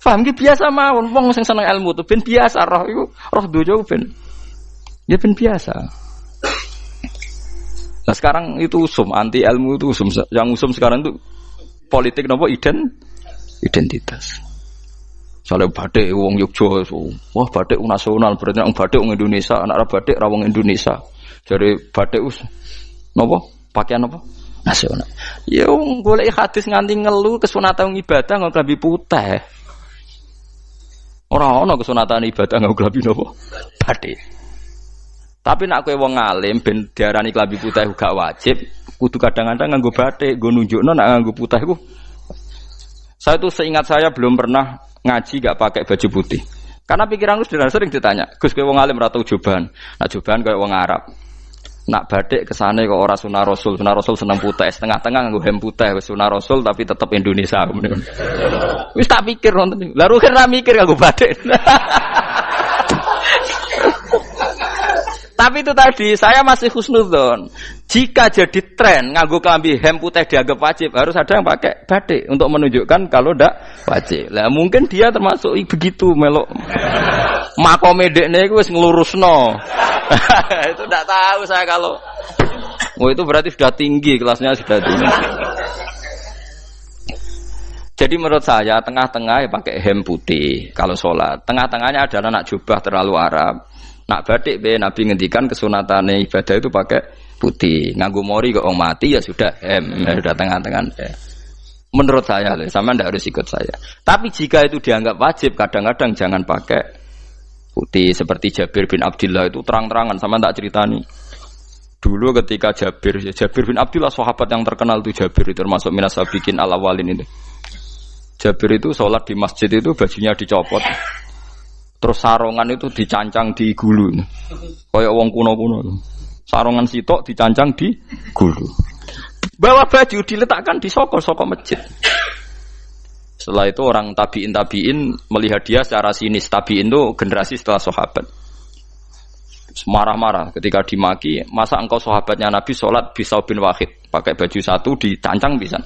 Paham ki biasa mawon wong sing seneng ilmu tuh ben biasa roh iku roh dojo ben. Ya ben biasa. Nah sekarang itu usum, anti ilmu itu usum. Yang usum sekarang itu politik nopo identitas. Soalnya batik wong Yogyakarta, wah batik nasional berarti wong batik wong Indonesia, anak batik ra wong Indonesia. Jadi batik nopo pakaian nopo nasional. Ya wong golek hadis nganti ngelu kesunatan ibadah nggo klambi putih. Ora ono kesunatan ibadah nggo klambi nopo batik. Tapi nak kowe wong alim ben diarani klambi putih gak wajib, kudu kadang-kadang nganggo batik, nggo nunjukno nak nganggo putih iku. Saya tuh seingat saya belum pernah ngaji gak pakai baju putih. Karena pikiranku sering ditanya, "Gus kowe wong alim ora tau joban." Nak joban koyo wong Arab. Nak batik kesane kok ora sunah Rasul. Sunah Rasul seneng putih, setengah-tengah nganggo hem putih, wis sunah Rasul tapi tetep Indonesia. Wis tak pikir nonton. Lah rugen ra mikir nganggo batik. Tapi itu tadi, saya masih husnudzon. Jika jadi tren nganggo klambi hem putih dianggap wajib, harus ada yang pakai batik untuk menunjukkan kalau ndak wajib. Lah mungkin dia termasuk begitu melok. Makome dekne iku wis nglurusno. Itu ndak tahu saya kalau. Oh itu berarti sudah tinggi, kelasnya sudah tinggi. Jadi menurut saya tengah-tengah ya pakai hem putih kalau sholat. Tengah-tengahnya adalah nak jubah terlalu Arab. Nak batik be Nabi ngendikan kesunatane ibadah itu pakai putih. Nganggo mori kok orang mati ya sudah sudah tengah-tengah. Menurut saya, sama ndak harus ikut saya. Tapi jika itu dianggap wajib, kadang-kadang jangan pakai putih. Seperti Jabir bin Abdullah itu terang-terangan, sama tak ceritani. Dulu ketika Jabir bin Abdullah sahabat yang terkenal itu Jabir itu termasuk minas sabiqin al-awwalin itu. Jabir itu sholat di masjid itu bajunya dicopot. Terus sarongan itu dicancang di gulu. Kayak wong kuno-kuno. Sarongan sitok dicancang di gulu. Bawa baju diletakkan di sokol-sokol masjid. Setelah itu orang tabiin melihat dia secara sinis. Tabiin itu generasi setelah sahabat. Marah-marah ketika dimaki. Masa engkau sahabatnya Nabi sholat Bisau bin Wahid. Pakai baju satu dicancang bisa.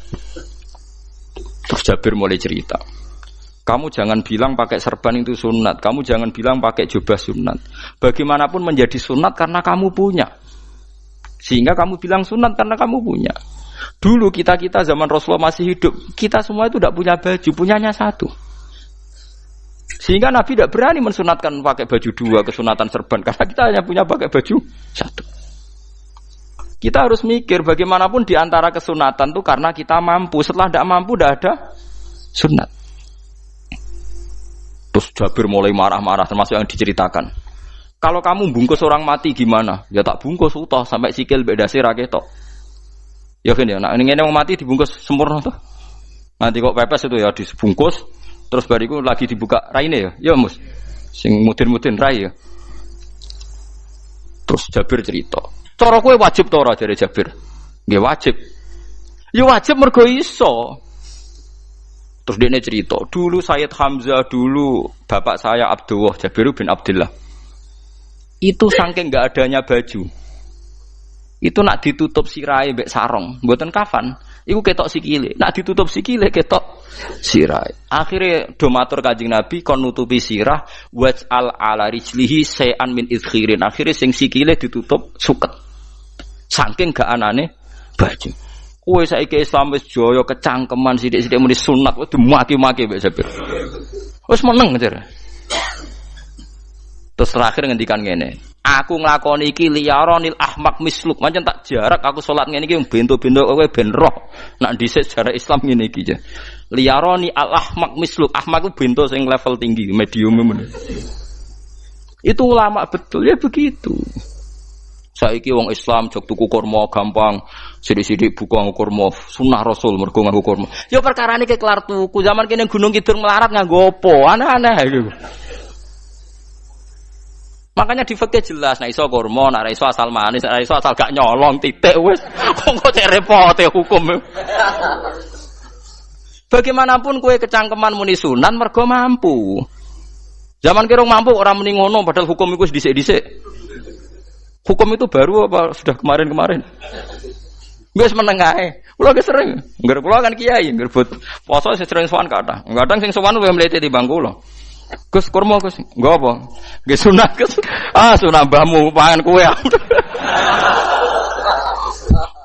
Terus Jabir mulai cerita. Kamu jangan bilang pakai serban itu sunat. Kamu jangan bilang pakai jubah sunat. Bagaimanapun menjadi sunat karena kamu punya. Sehingga kamu bilang sunat karena kamu punya. Dulu kita zaman Rasulullah masih hidup. Kita semua itu tidak punya baju. Punyanya satu. Sehingga Nabi tidak berani mensunatkan pakai baju dua. Kesunatan serban. Karena kita hanya punya pakai baju satu. Kita harus mikir bagaimanapun di antara kesunatan itu karena kita mampu. Setelah tidak mampu tidak ada sunat. Terus Jabir mulai marah-marah termasuk yang diceritakan. Kalau kamu bungkus orang mati gimana? Ya tak bungkus utuh sampai sikil bedase ra ketok. Ya kan ya, nek ngene wong mati dibungkus sempurna tuh. Nanti kok pepes itu ya dibungkus terus bariku lagi dibuka raine ya. Ya Mus. Sing mudin-mudin rai ya. Terus Jabir cerita. Cara kowe wajib ta ora jare Jabir? Nggih wajib. Ya wajib mergo iso. Terus dia cerita, dulu Sayyid Hamzah, dulu bapak saya Abdullah, Jabir bin Abdullah. Itu saking enggak adanya baju. Itu nak ditutup sirahe mbek sarong, mboten kafan. Iku ketok sikile. Nak ditutup sikile ketok sirahe. Akhire do matur Kanjeng Nabi kon nutupi sirah waj'al ala rijlihi sayan min idkhirin. Akhire sing sikile ditutup suket. Saking gak anane baju. Kowe saiki Islam wis jaya kecangkeman sithik-sithik muni sunat wis dimaki-maki mbek Jabir. Wis meneng jar. Terus terakhir ngendikan ngene, aku nglakoni iki liyaronil ahmak misluk, pancen tak jarak aku salat ngene iki bento-bento kowe ben roh. Nak dhisik sejarah Islam ngene iki jar. Liyaroni al ahmak misluk, ahmak ku bento sing level tinggi, medium men. Itu ulama betul ya begitu. Saiki wong Islam jog tuku kurma gampang, sithik-sithik buka kurma, sunah Rasul mergo nganggo kurma. Ya perkarane ke kelar tuku, zaman kene Gunung Kidul melarat nganggo apa? Aneh-aneh iku. Makanya di fikih jelas, nek iso kurma, nek iso asal manis, nek iso asal gak nyolong titik wis. Kok cek repote hukum. Bagaimanapun kowe kecangkeman muni sunan mergo mampu. Zaman kira mampu ora muni ngono padahal hukum iku wis dhisik-dhisik. Hukum itu baru apa sudah kemarin-kemarin? Wis meneng ae. Kula ge sering, ngger kula kan kiai, ngger but poso sering sowan kathah. Kadang sing sowan luwih mlete timbang kula. Gus kurma Gus, nggo apa? Nggih sunah Gus. Ah sunah mbahmu pangan kowe.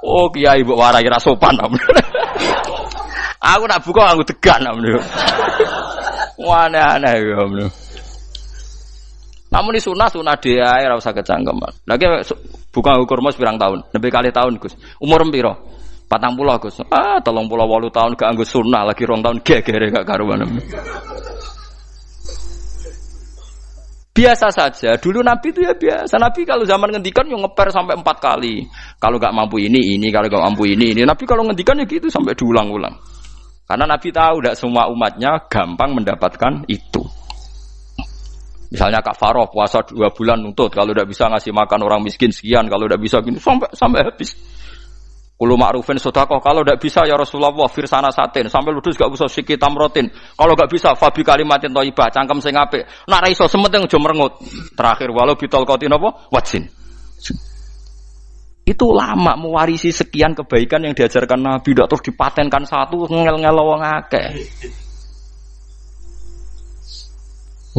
Oh kiai mbok warai ra sopan. Aku nak buka aku degan. Wah aneh-aneh ya. Namun di sunah dia ora usah kecangkeman. Lagi bukan ukur mas pirang tahun, lebih kali tahun Gus. Umur piro? 40 Gus. 38 tahun gak anggo sunah lagi 2 tahun gegere gak karuan. Biasa saja. Dulu Nabi itu ya biasa. Nabi kalau zaman ngendikan yang ngeper sampai 4 kali. Kalau gak mampu ini, kalau gak mampu ini. Nabi kalau ngendikan ya gitu sampai diulang-ulang. Karena Nabi tahu tidak semua umatnya gampang mendapatkan itu. Misalnya kafaroh puasa 2 bulan nuntut, kalau tidak bisa ngasih makan orang miskin sekian, kalau tidak bisa gini sampai habis. Kulo ma'rufin sedekah, kalau tidak bisa ya Rasulullah firsana satin, sampai ludus gak usah sikit tamrotin. Kalau gak bisa fabi kalimatin thayyibah, cangkem sing apik. Nak ra iso sementing aja merengut. Terakhir walau bitol qatin apa? Wajin. Itu lama mewarisi sekian kebaikan yang diajarkan Nabi, tidak terus dipatenkan satu ngel-ngel wong akeh.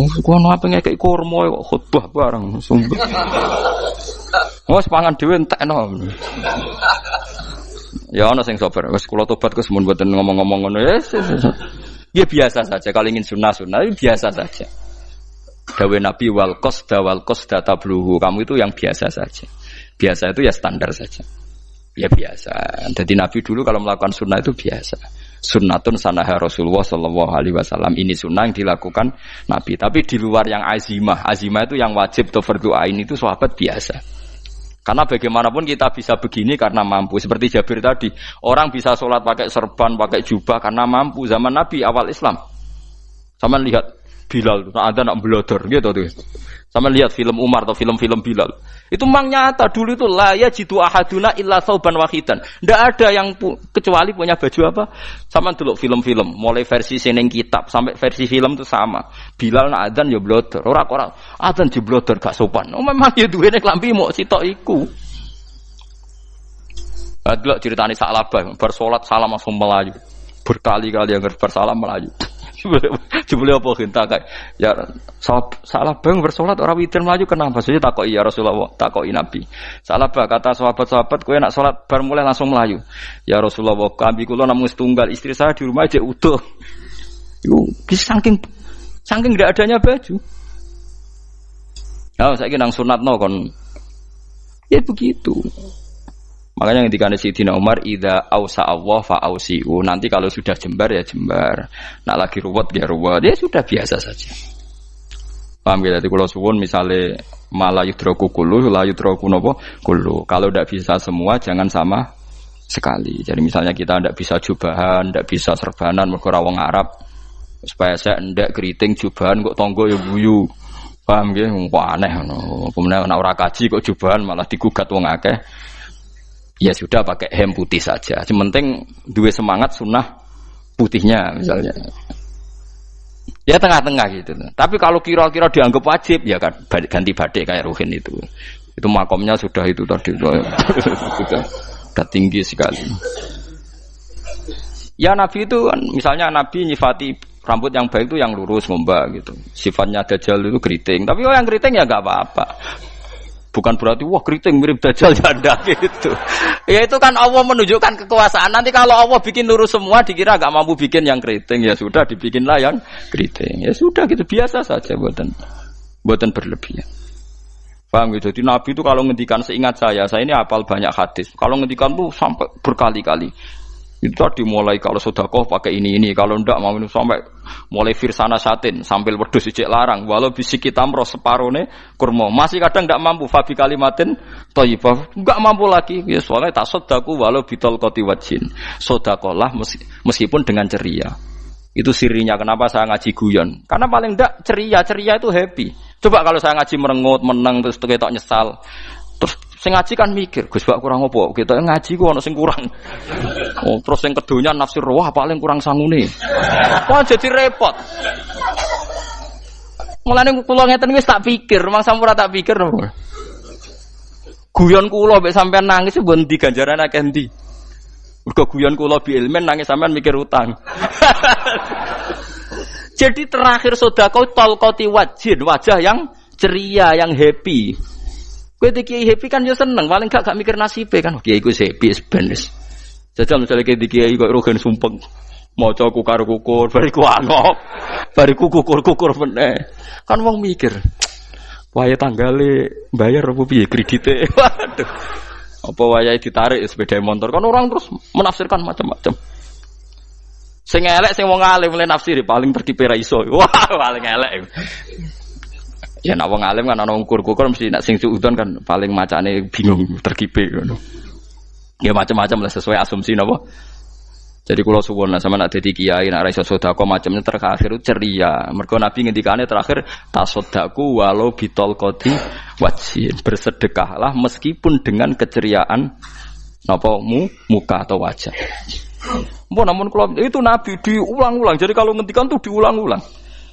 Gua apa ngekek kurma kok khutbah bareng sumpah. Wes pangan dhewe entekno. Ya ana sing sabar. Wes kula tobat Gus mun mboten ngomong-ngomong ngono. Ya biasa saja kalau ingin sunah-sunah biasa saja. Dawe Nabi wal qasda tabluhu. Kamu itu yang biasa saja. Biasa itu ya standar saja. Ya biasa. Jadi Nabi dulu kalau melakukan sunnah itu biasa. Sunnatun sanaha Rasulullah sallallahu alaihi wasallam. Ini sunnah yang dilakukan Nabi. Tapi di luar yang azimah. Azimah itu yang wajib atau fardhu ain itu sahabat biasa. Karena bagaimanapun kita bisa begini karena mampu. Seperti Jabir tadi, orang bisa sholat pakai serban, pakai jubah karena mampu. Zaman Nabi awal Islam. Sama lihat Bilal, ada nak belodor gitu tuh. Sama lihat film Umar atau film-film Bilal. Itu memang nyata dulu itu la yajidu ahaduna illa thawban wahidan. Enggak ada yang kecuali punya baju apa? Sama dulu film-film, mulai versi seneng kitab sampai versi film itu sama. Bilal nak adzan ya blodor, ora adzan di blodor gak sopan. Oh memang ya duwene klambi mok sitok iku. Adlok ceritane Sa'labah bar salat salam langsung melayu. Berkali-kali yang bersalam melayu. Jebule apa genta kae ya salah bang bersolat ora witir mlayu kenapa saja takoki ya Rasulullah takoki Nabi salah bah kata sahabat-sahabat kowe nak salat bar mulai langsung mlayu ya Rasulullah kami kula namung setunggal istri saya di rumah aja utuh iku saking ndak adanya baju saiki nang sunatno kon ya begitu. Makanya ketika Sayyidina Umar idza ausa Allah fa ausiu. Nanti kalau sudah jembar ya jembar. Nak lagi ruwet ya ruwet. Ya sudah biasa saja. Paham ya? Jadi kalau suwun misalnya malah yudraku kullu la yudraku napa kullu. Kalau tidak bisa semua jangan sama sekali. Jadi misalnya kita tidak bisa jubahan, tidak bisa serbanan mergo ora wong Arab. Supaya saya ndak keriting jubahan kok tonggo ya guyu. Paham nggih? Aneh ngono. Kemudian ana ora kaji kok jubahan malah digugat wong akeh. Ya sudah pakai hem putih saja. Yang penting duwe semangat sunnah putihnya misalnya. Ya tengah-tengah gitu. Tapi kalau kira-kira dianggap wajib ya kan ganti batik kayak Ruhin itu. Itu makomnya sudah itu tadi sudah tinggi sekali. Ya Nabi itu kan misalnya Nabi nyifati rambut yang baik itu yang lurus ngombak gitu. Sifatnya Dajjal itu keriting. Tapi yang keriting ya enggak apa-apa. Bukan berarti wah keriting mirip Dajjal janda gitu. Ya itu kan Allah menunjukkan kekuasaan. Nanti kalau Allah bikin lurus semua dikira enggak mampu bikin yang keriting, ya sudah dibikinlah yang keriting. Ya sudah gitu biasa saja buatan berlebihan. Paham gitu. Jadi Nabi itu kalau ngendikan seingat saya ini hafal banyak hadis. Kalau ngendikan tuh sampai berkali-kali. Itu tadi mulai kalau sedekah pakai ini, kalau ndak mau sampai mulai firsana satin sambil wedhus ijek larang, walau bisiki tamro separone kurma. Masih kadang ndak mampu fabi kalimatin thayyibah, enggak mampu lagi. Ya soalnya tak sedekah walau bitol qoti wajin. Sedekahlah meskipun dengan ceria. Itu sirinya kenapa saya ngaji guyon. Karena paling ndak ceria itu happy. Coba kalau saya ngaji merengut, meneng terus ketok nyesal. Terus sing ngaji kan mikir, Gus bak kurang apa? Kita ngaji ku ana sing kurang. Oh, terus sing kedonya nafsir wah paling kurang sangune. Wah jadi repot. Mulane kula ngeten wis tak pikir, mangsa ora tak pikir. Guyon kula mek sampean nangis mbon ndi ganjaran akeh ndi. Mergo guyon kula bi ilmen nangis sampean mikir utang. Jadi terakhir sedekah talqati wajhin, wajah yang ceria, yang happy. Kowe iki happy kan yo seneng, paling gak mikir nasibe kan. Kiai iku happy sebenes. Jajal misale kiai kok rogen sumpeng. Maca kukar-kukur, bariku angop. Bariku kukur-kukur meneh. Kan wong mikir. Wayahe tanggale bayar apa piye kredite. Waduh. Apa wayahe ditarik sepeda motor kan orang terus menafsirkan macam-macam. Sing elek sing wong alim mulai nafsiri paling terkipe ra iso. Wah, paling elek. Ya nak wong alim kan ana ukur-ukur mesti nak sing suudon kan paling macane bingung terkipe ngono. Ya macam-macam lah sesuai asumsi napa. Jadi kula suwun sama nak dadi kiai nak ra iso sedekah macamnya terakhir ceria. Mergo Nabi ngendikane terakhir tasaddaku walau bitol qoti wajhin. Bersedekahlah meskipun dengan keceriaan napa muka atau wajah. Namun kalau itu Nabi diulang-ulang. Jadi kalau ngendikan tuh diulang-ulang.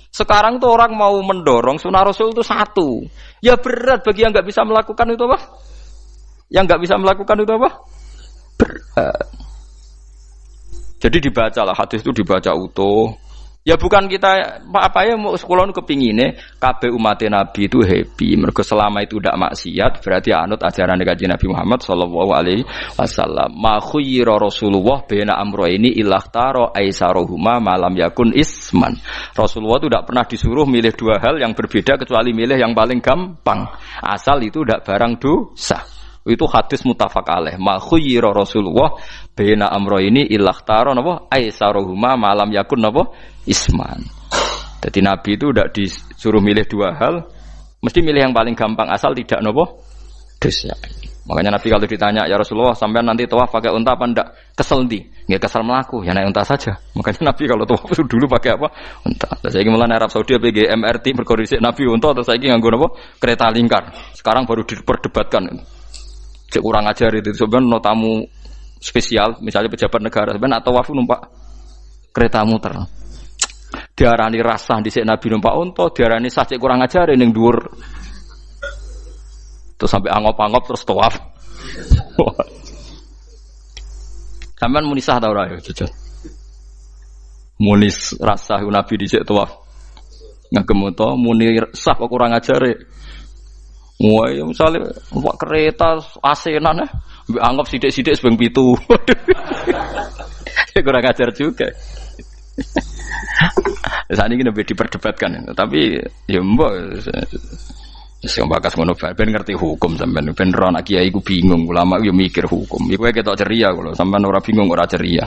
Sekarang tuh orang mau mendorong sunnah Rasul itu satu. Ya berat bagi yang nggak bisa melakukan itu apa? Yang nggak bisa melakukan itu apa? Berat. Jadi dibacalah hadis itu dibaca utuh. Ya bukan kita apa ya mau sekolah kepingine kabeh umat Nabi itu happy. Mergo selama itu tidak maksiat berarti anut ajaran Kanjeng Nabi Muhammad sallallahu alaihi wasallam. Ma khuyira Rasulullah baina amrayni ilakhtara aisarohuma malam yakun isman. Rasulullah itu tidak pernah disuruh milih dua hal yang berbeda kecuali milih yang paling gampang. Asal itu tidak barang dosa. Itu hadis muttafaq alaih. Ma khuyira Rasulullah baina amrayni ilakhtara napa aisarohuma malam yakun napa isman. Jadi Nabi itu tidak disuruh milih dua hal, mesti milih yang paling gampang asal tidak nopo dosa. Makanya Nabi kalau ditanya ya Rasulullah sampean nanti tawaf pakai unta apa ndak? Kesel ndi? Nggih kesel melaku, ya naik unta saja. Makanya Nabi kalau tawaf dulu pakai apa? Unta. Terus saiki mulane Arab Saudi PG MRT mergo dhisik Nabi unta terus saiki nganggo napa? Kereta lingkar. Sekarang baru diperdebatkan. Cek kurang ajar itu sebenarnya no tamu spesial misalnya pejabat negara sebenarnya atau tawaf numpak kereta muter. Diarani rasah dhisik Nabi numpak unta, diarani sah cek kurang ajar ning dhuwur. Terus sampai angop-angop terus tawaf. Sampeyan muni sah ta ora ya, jujur. Muni rasah Nabi dhisik tawaf. Ngagem unta muni sah kok kurang ajar. Wah, ya misalnya numpak kereta asenan mbek anggap sithik-sithik sebeng 7. Kurang ajar juga. Saat ini lebih diperdebatkan, tapi ya mbak, sekarang bakas ngono ben ngerti hukum sampean, ben ora anak kiai ku bingung, ulama yo mikir hukum. Iku ketok ceria kalau sampean ora bingung ora ceria.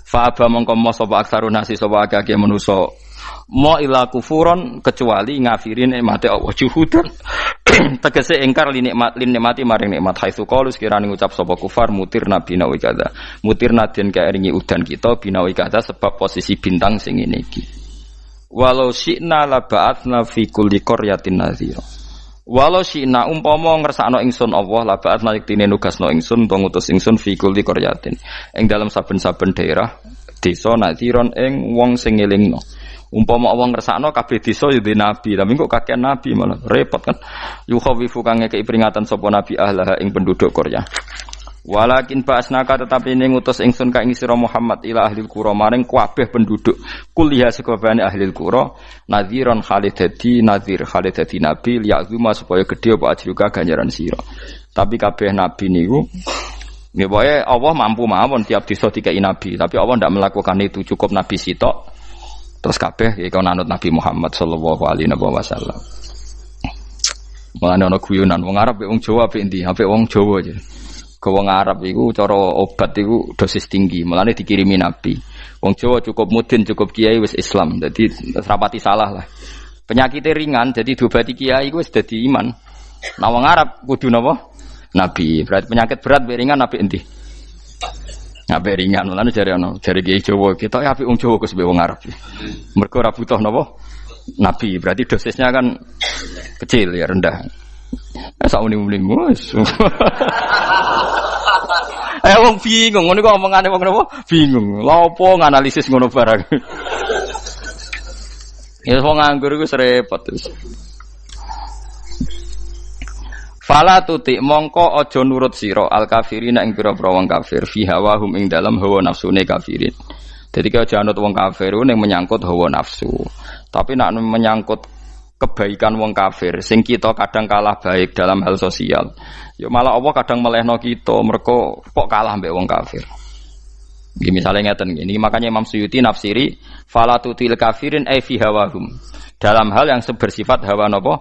Fa aba mongko sapa aksarun nasi sapa akeh manusa mo ila kufuron kecuali ngafirin nikmate Allah juhudan. Tegese ingkar li nikmati maring nikmat haitsu qalu sekirane ngucap sapa kufar mutir nabi nawi kada mutir nadien kae ringi udan kita binawi kada sebab posisi bintang sing ngene iki Walau syi'na la ba'atsna fi kulli qaryatin nadhira. Walau syi'na umpama ngersakno ingsun Allah la ba'atsna yektine nugasno ingsun utawa ngutus ingsun fi kulli qaryatin. Ing dalam saben-saben daerah desa nadhiron ing wong sing ngelingno. Umpama Allah ngersakno kabeh desa ya nabi, tapi kok kakek nabi malah repot kan. Yukhawifu kang ngekeki peringatan sapa nabi ahlaha ing penduduk Qaryah. Walakin ba'asnaka tetapi ini ngutus ingsun ka ing sira Muhammad ila ahlil qura maring kabeh penduduk kuliah sekabehane ahlil qura nadhiran khalid dadi nadhir khalid dadi nabi liya'zuma supaya gedhe apa ajruka ganjaran sira. Tapi kabeh nabi niku nggih wae Allah mampu mawon tiap desa dikai nabi, tapi Allah ndak melakukan itu, cukup nabi sitok terus kabeh iki kon anut Nabi Muhammad sallallahu alaihi wasallam. Mulane ana guyonan wong Arab wong Jawa apik endi? Apik wong Jawa aja. Wong Arab iku cara obat iku dosis tinggi, mulane dikirimi nabi. Wong Jawa cukup mudin, cukup kiai wis Islam. Dadi rapati salah lah. Penyakitnya ringan, jadi diobati kiai iku wis dadi iman. Nah wong Arab kudu napa? Nabi. Berarti penyakit berat mek ringan apik endi? Apik ringan. Mulane jare kiai Jawa, kita apik wong Jawa kus mek wong Arab. Mergo ora butuh napa? Nabi. Berarti dosisnya kan kecil ya, rendah. Sauni-uni mus. Wong bingung, ngono kok omongane wong napa? Bingung. Lha opo nganalisis ngono barang. Ya wong nganggur iku repot terus. Fala tuti mongko aja nurut sira al kafirina ing pira-pira wong kafir fi hawahum ing dalam hawa nafsune kafirin. Dadi kaya aja anut wong kafir ning menyangkut hawa nafsu. Tapi nek menyangkut kebaikan wong kafir sing kita kadang kalah baik dalam hal sosial ya malah Allah kadang melehno kita mergo kok kalah mbek wong kafir. Nggih misale ngeten iki makanya Imam Suyuti nafsiri falatutil kafirin ay fi hawahum dalam hal yang bersifat hawa napa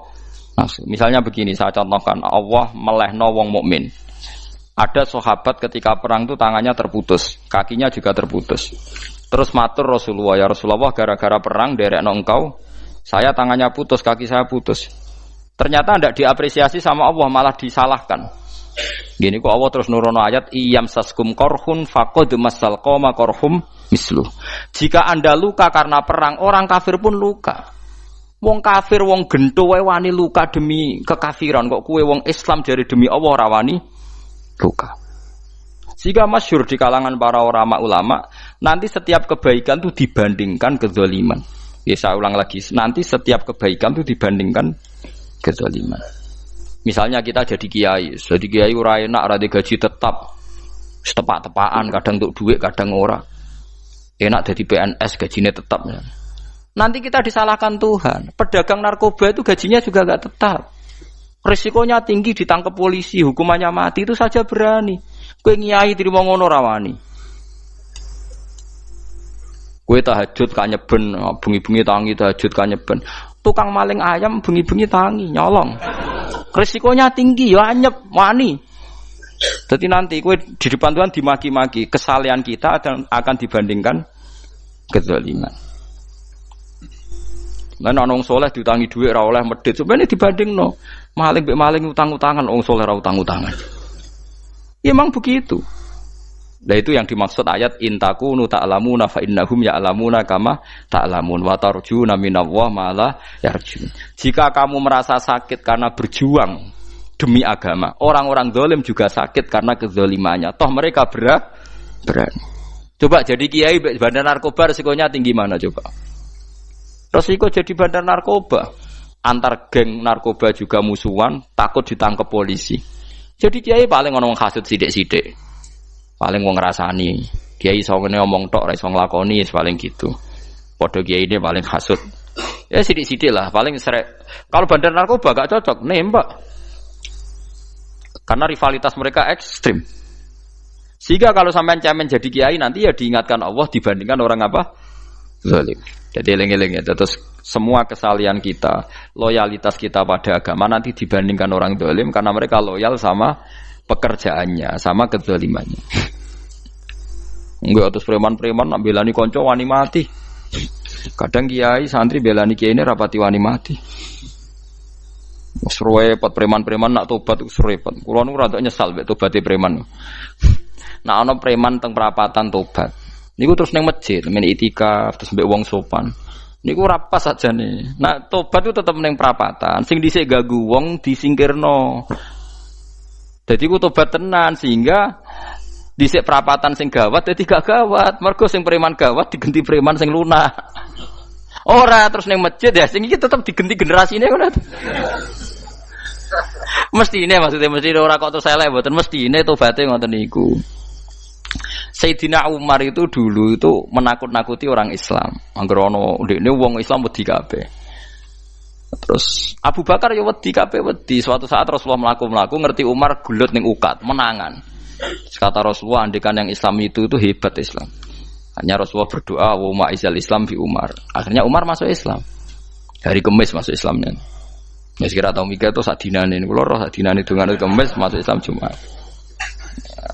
nafsu. Misalnya begini saya contohkan, Allah melehno wong mukmin. Ada sahabat ketika perang itu tangannya terputus, kakinya juga terputus. Terus matur Rasulullah, ya Rasulullah gara-gara perang derekno engkau saya tangannya putus, kaki saya putus. Ternyata tidak diapresiasi sama Allah, malah disalahkan. Gini kok Allah terus nurono ayat iyam saskum korhun faqad masal qoma korhum misluh. Jika Anda luka karena perang, orang kafir pun luka. Wong kafir, wong gento wae wani luka demi kekafiran, kok kue wong Islam jare demi Allah ora wani luka. Jika masyhur di kalangan para ulama, nanti setiap kebaikan itu dibandingkan kezaliman. Ya saya ulang lagi, nanti setiap kebaikan itu dibandingkan kezaliman. Misalnya kita jadi kiai ora enak, ora gaji tetap, setepak-tepakan, kadang untuk duit, kadang ora. Enak jadi PNS, gajinya tetap. Nanti kita disalahkan Tuhan. Pedagang narkoba itu gajinya juga enggak tetap. Risikonya tinggi, ditangkap polisi, hukumannya mati, itu saja berani. Kowe kiai terima ngono ra wani. Kowe tahajud ka nyeben, bengi-bengi tangi tahajud ka nyeben. Tukang maling ayam bengi-bengi tangi nyolong. Risikonya tinggi ya anyep wani. Jadi nanti kowe di depan Tuhan dimaki-maki, kesalehan kita akan dibandingkan kezaliman. Lan ana wong saleh diutangi dhuwit ora oleh medhit, sebenarnya dibandingno. Maling mbek maling utang-utangan, wong saleh ora utang-utangan. Ya memang begitu. Nah itu yang dimaksud ayat intakunu ta'lamuna fa innahum ya'lamuna kama ta'lamun wa tarjuna minallah ma la yarjun. Jika kamu merasa sakit karena berjuang demi agama, orang-orang zalim juga sakit karena kezalimannya. Toh mereka berani. Coba jadi kiai bandar narkoba resikonya tinggi mana coba? Resiko jadi bandar narkoba, antar geng narkoba juga musuhan, takut ditangkap polisi. Jadi kiai paling ono wong hasud sithik-sithik. Paling wong ngrasani, kiai iso ngene omong tok ora iso nglakoni paling gitu. Padha kiai ini paling hasud. Ya sithik-sithik lah, paling serek. Kalau bandar narkoba gak cocok nembak. Karena rivalitas mereka ekstrim. Sehingga kalau sampean cemen jadi kiai nanti ya diingatkan Allah dibandingkan orang apa? Zalim. Jadi eling-eling ya. Terus semua kesalahan kita, loyalitas kita pada agama nanti dibandingkan orang zalim karena mereka loyal sama pekerjaannya, sama kezalimannya. Enggak terus preman-preman nak belani kanca wani mati. Kadang kiai santri belani kiai ini rapati wani mati. Wis repot preman-preman nak tobat wis repot. Kula nu rada nyesal mek tobaté preman. Nak ana preman teng perapatan tobat. Niku terus ning masjid, men itikaf terus mbek wong sopan. Niku ora pas sajane. Nah, tobat itu tetep ning prapatan. Sing dhisik ganggu wong disingkirno. Dadi ku tobat tenan sehingga dhisik prapatan sing gawat dadi gak gawat. Mergo sing preman gawat digenti preman sing lunak. Ora terus ning masjid ya sing iki tetep digenti generasine ngono. Mestine maksudnya mesti ora kok terus elek mboten mestine tobaté ngoten niku. Sayyidina Umar itu dulu itu menakut-nakuti orang Islam. Angger ana ndekne wong Islam wedi kabeh. Terus Abu Bakar ya wedi kabeh wedi. Suatu saat Rasulullah mlaku-mlaku ngerti Umar gulut ning ukat, menangan. Kata Rasulullah andekan yang Islam itu hebat Islam. Hanya Rasulullah berdoa wa ma'izal Islam fi Umar. Akhirnya Umar masuk Islam. Hari Kamis masuk Islamnya. Ya sekira tau mikir itu sadinane niku lho sadinane dongane Kamis masuk Islam Jumat.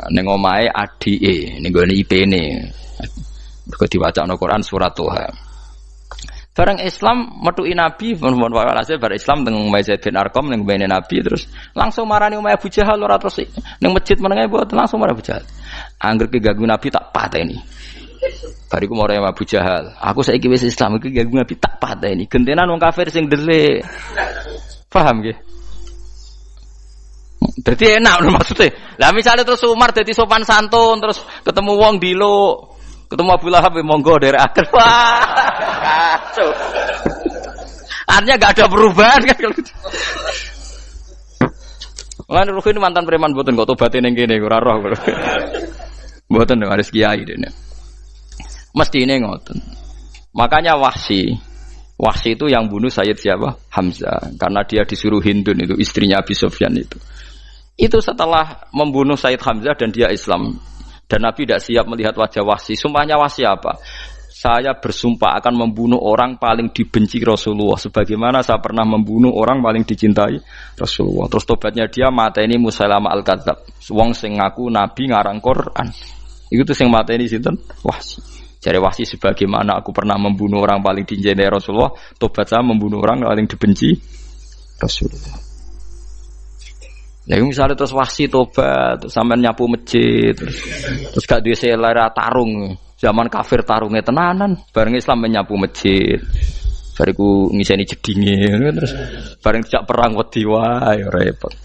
Ning omahe adike ning gone IP-ne. Mergo diwacana Quran surat Toha. Bareng Islam metuki Nabi mohon walhasil bar Islam teng Zaid bin Arqam ning mbene Nabi terus langsung marani omahe Abu Jahal ora terus ning masjid menenge mboten langsung marani Abu Jahal. Angger keganggu Nabi tak pateni. Bariku mare Abu Jahal, aku saiki wis Islam iki ganggu Nabi tak pateni. Gentenan wong kafir sing ndelik. Paham nggih? Dadi enak lho maksudnya. Lah misale terus Umar dadi sopan santun terus ketemu wong dilo, ketemu Abu Lahab monggo derek akhir. Wah. Kacau. Artinya enggak ada perubahan kan kalau gitu. Lan Ruhin mantan preman mboten kok tobaté ning kene ora roh. Mboten harus kiai dene. Mestine ngoten. Makanya Wahsy itu yang bunuh Sayyid siapa? Hamzah. Karena dia disuruh Hindun itu istrinya Abi Sufyan itu. Itu setelah membunuh Sayyid Hamzah dan dia Islam. Dan Nabi tidak siap melihat wajah Wahsy. Sumpahnya Wahsy apa? Saya bersumpah akan membunuh orang paling dibenci Rasulullah. Sebagaimana saya pernah membunuh orang paling dicintai Rasulullah. Terus tobatnya dia mateni Musailamah al-Kadzab. Wong sing ngaku Nabi ngarang Quran. Itu tuh sing mateni sinten? Wahsy. Jare Wahsy sebagaimana aku pernah membunuh orang paling dicintai Rasulullah, tobat saya membunuh orang paling dibenci Rasulullah. Lah misalnya terus Wahsy tobat, terus sampean nyapu masjid, terus gak duwe selera tarung. Zaman kafir tarungnya tenanan, bareng Islam menyapu masjid. Bariku ngiseni jedinge terus bareng dijak perang wedi wae repot.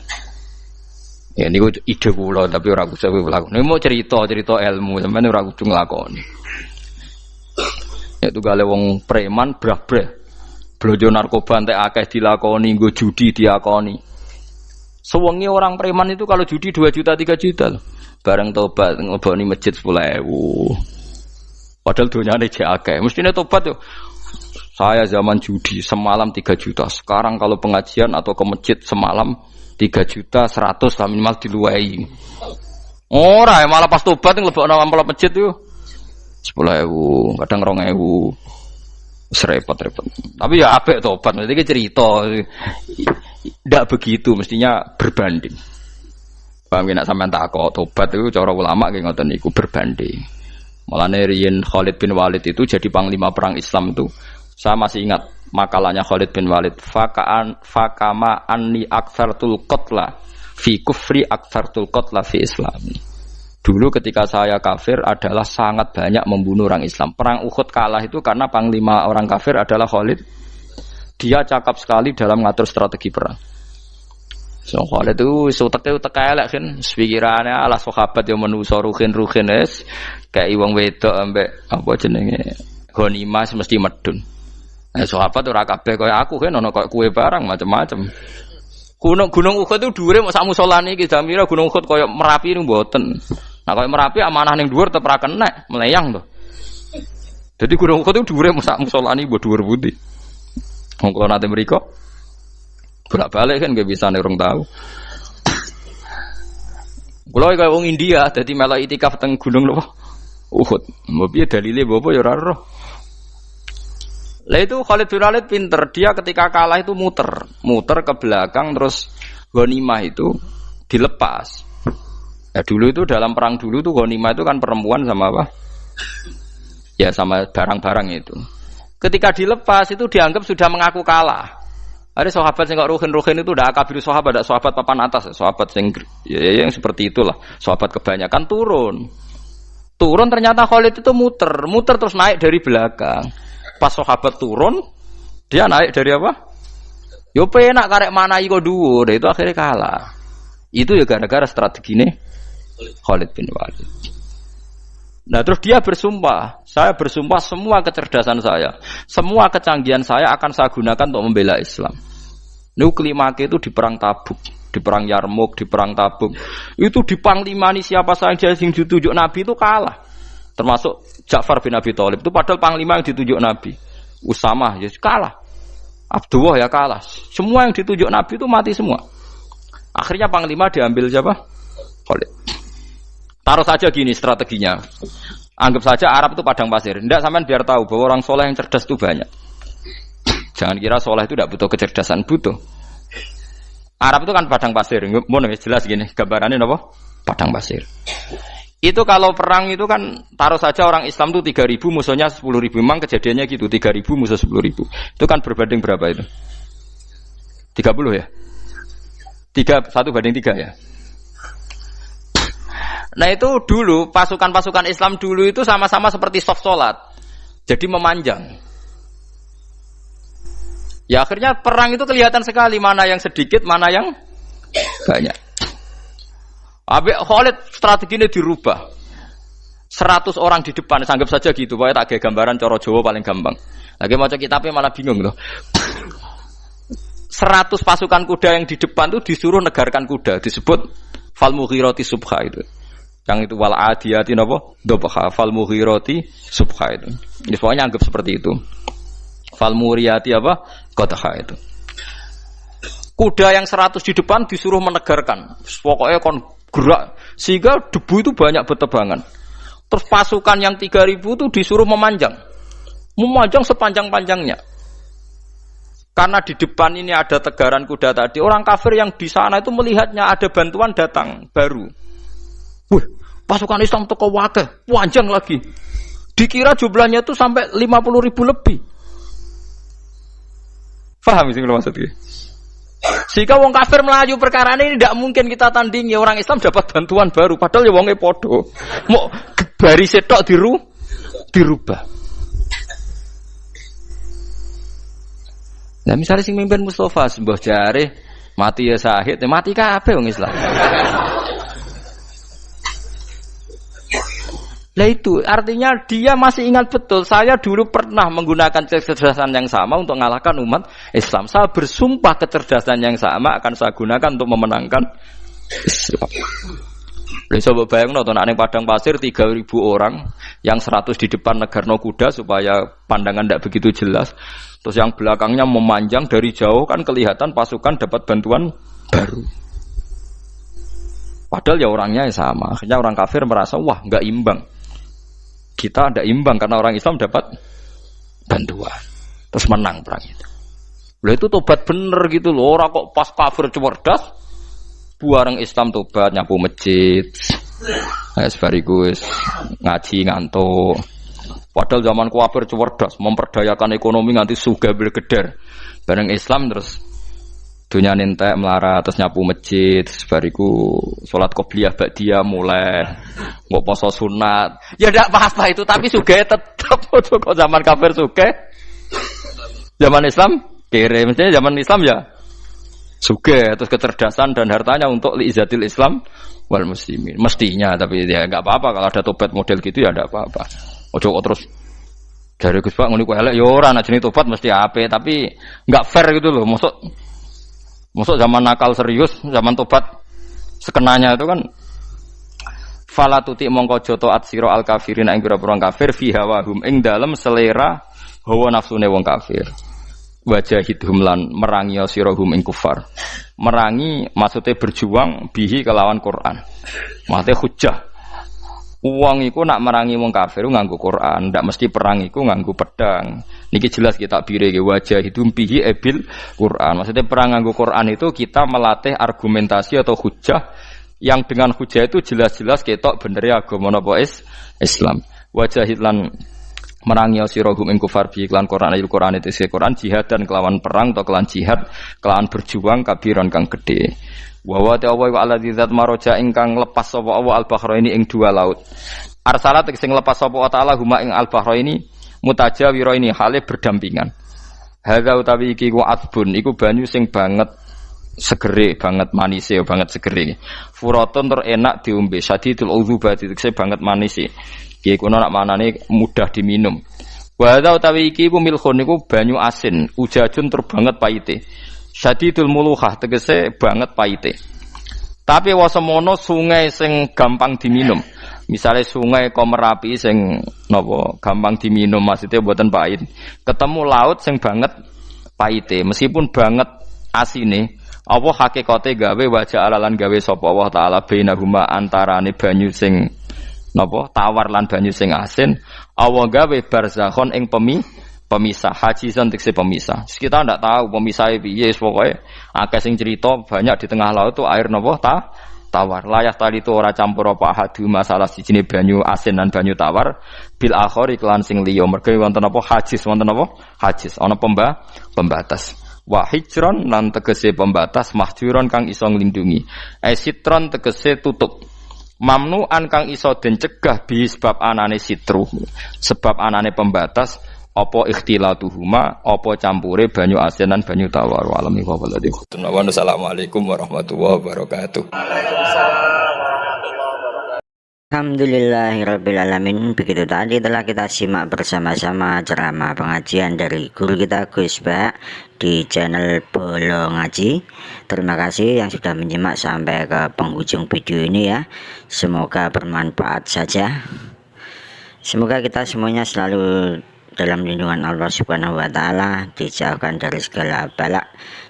Ya niku ide kula tapi ora kudu lakon. Nek mau cerita ilmu sampeyan ora kudu nglakoni. Ya tugale wong preman brah-brah. Blojo narkoba entek akeh dilakoni, nggo judi diakoni. Sewengi orang preman itu kalau judi 2 juta 3 juta loh. Bareng tobat ngeboni masjid 10.000. Padahal donyane jek akeh. Mestine tobat yo. Saya zaman judi semalam 3 juta. Sekarang kalau pengajian atau ke masjid semalam 3 juta 100 lah minimal diluwei. Ora malah pas tobat nglebokno amplop masjid yo. 10.000, kadang 2.000. Repot-repot. Tapi ya apik tobat, mesti cerita. Tidak begitu, mestinya berbanding. Paham nek sampean takok tobat itu cara ulama nggih ngoten niku berbanding. Mulane riyen Khalid bin Walid itu jadi panglima perang Islam itu. Saya masih ingat makalahnya Khalid bin Walid. Fakama anni aktsartul qatla fi kufri aktsartul qatla fi islami. Dulu ketika saya kafir adalah sangat banyak membunuh orang Islam. Perang Uhud kalah itu karena panglima orang kafir adalah Khalid. Dia cakap sekali dalam ngatur strategi perang. So Khalid itu utek elek kan. Pikirannya ala sahabat yang menuso ruhin es. Kayak wong wedok ambek apa jenenge ghanimah mesti medun. Sahabat ora kabeh kaya aku kan ono kaya kue barang macam-macam. Gunung Uhud itu dhuwure mok sak musolane iki Jamira Gunung Uhud kaya Merapi niku mboten. Nah kaya Merapi amanah ning dhuwur tetep ra kenek, melayang to. Dadi Gunung Uhud itu dhuwure mok sak musolane mbok dhuwur pundi. Wong kula nate mriko bolak-balik kan nggak bisa nek urung tahu. Kula kaya wong India dadi melok itikaf teng gunung lho. Uhud. Mbok piye dalile mbok ya ora roh. Lah itu Khalid bin Walid pinter, dia ketika kalah itu muter ke belakang terus ghanimah itu dilepas. Ya dulu itu dalam perang dulu tuh ghanimah itu kan perempuan sama apa? Ya sama barang-barang itu. Ketika dilepas itu dianggap sudah mengaku kalah. Ada sahabat yang kok ruhin itu udah akabir sahabat, ada sahabat papan atas, sahabat yang seperti itulah. Sahabat kebanyakan turun ternyata Khalid itu muter terus naik dari belakang. Pas sahabat turun, dia naik dari apa? Yo penak karek mana iko dhuwur, itu akhirnya kalah. Itu ya gara-gara strategi ini Khalid bin Walid. Nah terus dia bersumpah, saya bersumpah semua kecerdasan saya, semua kecanggihan saya akan saya gunakan untuk membela Islam. Nuklimake itu di perang Tabuk, di perang Yarmuk, di perang Tabuk. Itu di panglimani siapa saja yang ditunjuk Nabi itu kalah. Termasuk Ja'far bin Abi Thalib itu padahal panglima yang ditunjuk Nabi. Usamah ya kalah. Abdullah ya kalah. Semua yang ditunjuk Nabi itu mati semua. Akhirnya panglima diambil siapa? Khalid. Taruh saja gini strateginya. Anggap saja Arab itu padang pasir. Tidak sampean biar tahu bahwa orang soleh yang cerdas itu banyak. Jangan kira soleh itu tidak butuh kecerdasan, butuh. Arab itu kan padang pasir. Mau jelas gini, gambarannya apa? Padang pasir. Itu kalau perang itu kan taruh saja orang Islam itu 3.000 musuhnya 10.000. Memang kejadiannya gitu, 3.000 musuh 10.000. Itu kan berbanding berapa itu? 30 ya? 1:3 ya? Nah itu dulu, pasukan-pasukan Islam dulu itu sama-sama seperti soft sholat. Jadi memanjang. Ya akhirnya perang itu kelihatan sekali mana yang sedikit, mana yang banyak. Habis Khalid strateginya dirubah. 100 orang di depan, anggap saja gitu. Pokoknya tak kayak gambaran coro Jawa paling gampang. Lagi maca kitabnya malah bingung loh. 100 pasukan kuda yang di depan itu disuruh negarkan kuda, disebut fal mughirati subha itu. Yang itu wal adiyati napa? Dobha fal mughirati subha itu. Jadi pokoknya anggap seperti itu. Fal muriyati apa? Qadha itu. Kuda yang 100 di depan disuruh menegarkan. Pokoknya kon gerak sehingga debu itu banyak bertebangan. Terus pasukan yang 3.000 itu disuruh memanjang. Memanjang sepanjang-panjangnya. Karena di depan ini ada tegaran kuda tadi, orang kafir yang di sana itu melihatnya ada bantuan datang baru. Wih, pasukan Islam teko wakeh, panjang lagi. Dikira jumlahnya itu sampai 50.000 lebih. Paham sih kalau maksudnya? Sehingga wong kafir melaju perkara ini tidak mungkin kita tandingi. Orang Islam dapat bantuan baru, padahal ya wonge podo. Mau baris setok dirubah. Nah misalnya sing mimpin Mustafa sembah jare mati ya syahid, mati kabeh wong Islam. Lah itu artinya dia masih ingat betul saya dulu pernah menggunakan kecerdasan yang sama untuk mengalahkan umat Islam. Saya bersumpah kecerdasan yang sama akan saya gunakan untuk memenangkan Islam. Lha coba bayangno to nek ning padang pasir 3.000 orang yang 100 di depan negarno kuda supaya pandangan tidak begitu jelas. Terus yang belakangnya memanjang dari jauh kan kelihatan pasukan dapat bantuan baru. Padahal ya orangnya sama. Akhirnya orang kafir merasa wah nggak imbang. Kita ada imbang karena orang Islam dapat bantuan. Terus menang perang itu. Lah itu tobat bener gitu loh. Orang kok pas kafir cerdas, buareng Islam tobat nyapu masjid. Sebarigus ngaji ngantuk. Padahal zaman kafir cerdas, memperdayakan ekonomi nganti sugih bergeder. Bareng Islam terus dunia entek melarat, terus nyapu masjid, sebariku salat qobliyah ba'diyah mulai, mbok poso sunat. Ya ndak apa-apa itu, tapi sugih tetep kok zaman kafir sugih. Zaman Islam kere, mestinya zaman Islam ya sugih, terus kecerdasan dan hartanya untuk liizatil Islam wal muslimin. Mestinya, tapi ya enggak apa-apa kalau ada tobat model gitu ya enggak apa-apa. Ojo terus dari Gus Pak ngene ku elek ya ora, nek jenenge tobat mesti apik, tapi enggak fair gitu loh. Masuk zaman nakal serius, zaman tobat sekenanya itu kan fala tuti mongko joto at sira al kafirin ing pira-pira kafir fi hawahum ing dalem selera hawa nafsune wong kafir. Wajahidhum lan merangi sira hum ing kufar. Merangi maksudnya berjuang bihi kelawan Quran. Maksudnya hujjah. Uang iku nak merangi wong kafir nganggo Quran, ndak mesti perang iku nganggo pedang. Niki jelas kita bire ge wajah hidum bihi ebil Quran. Maksudnya perang nganggo Quran itu kita melatih argumentasi atau hujjah yang dengan hujjah itu jelas-jelas ketok bener agama napa Islam. Wajah lan merangi sira hum ing kufar bi iklan Quran ayat Quran itu Quran jihad dan kelawan perang atau kelawan jihad, kelawan berjuang kabiran kang gede. Wa wa ta'ala wa alladzi zat maraja ingkang lepas sapa Allah al-bahraini ing dua laut. Arsalat sing lepas sapa ta'ala huma ing al-bahraini mutajawira ini hale berdampingan. Hadza utawi iki ku atbun iku banyu sing banget segere banget manise banget segere. Furatun tur enak diombe sadidul udzubati tekse banget manise. Iki kono nak manane mudah diminum. Wa hadza utawi iki ku milkhun iku banyu asin, ujajun tur banget paite. Sadidul muluhah tegese banget paite. Tapi wasemono sungai sing gampang diminum. Misalnya sungai Komerapi sing napa gampang diminum maksudnya mboten pahit. Ketemu laut sing banget paite, meskipun banget asine, apa hakikate gawe wajah alalan gawe sapa Allah taala bainahuma antarane banyu sing napa tawar lan banyu sing asin, Allah gawe barzakhon ing pemisah hajizan tekse pemisah. Kita ndak tahu pemisahnya piye, pokoke akeh sing cerita banyak di tengah laut tuh air napa tawar. Layak tali itu ora campur apa hadu masalah sijine banyu asin dan banyu tawar bil akhir iklan sing liya mergo wonten apa hajiz wonten apa hajiz ana pembatas. Wa hijron lan tegese pembatas mahjuron kang iso nglindungi. Sitron tegese tutup. Mamnuan kang iso den cegah bi sebab anane sitru. Sebab anane pembatas apa ikhtilatuhuma apa campure banyu asin lan banyu tawar walami wa waladi. Assalamualaikum warahmatullahi wabarakatuh. Alhamdulillahirabbil alamin. Begitu tadi telah kita simak bersama-sama ceramah pengajian dari guru kita Gus Ba di channel Bolo Ngaji. Terima kasih yang sudah menyimak sampai ke penghujung video ini ya. Semoga bermanfaat saja. Semoga kita semuanya selalu dalam lindungan Allah Subhanahu wa taala, dijauhkan dari segala bala,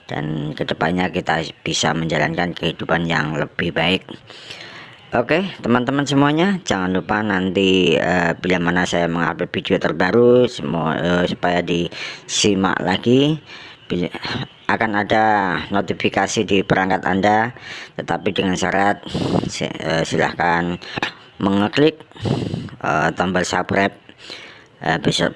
dan kedepannya kita bisa menjalankan kehidupan yang lebih baik. Oke teman-teman semuanya, jangan lupa nanti bila mana saya mengupload video terbaru supaya disimak lagi. Akan ada notifikasi di perangkat Anda, tetapi dengan syarat silahkan mengeklik tombol subscribe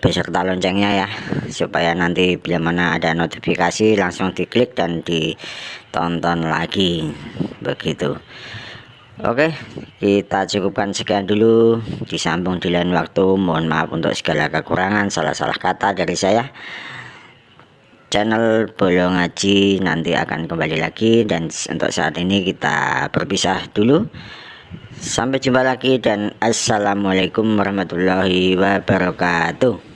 beserta loncengnya ya, supaya nanti bila mana ada notifikasi langsung diklik dan ditonton lagi begitu. Oke, kita cukupkan sekian dulu, disambung di lain waktu. Mohon maaf untuk segala kekurangan, salah-salah kata dari saya. Channel Bolo Ngaji nanti akan kembali lagi, dan untuk saat ini kita berpisah dulu. Sampai jumpa lagi dan assalamualaikum warahmatullahi wabarakatuh.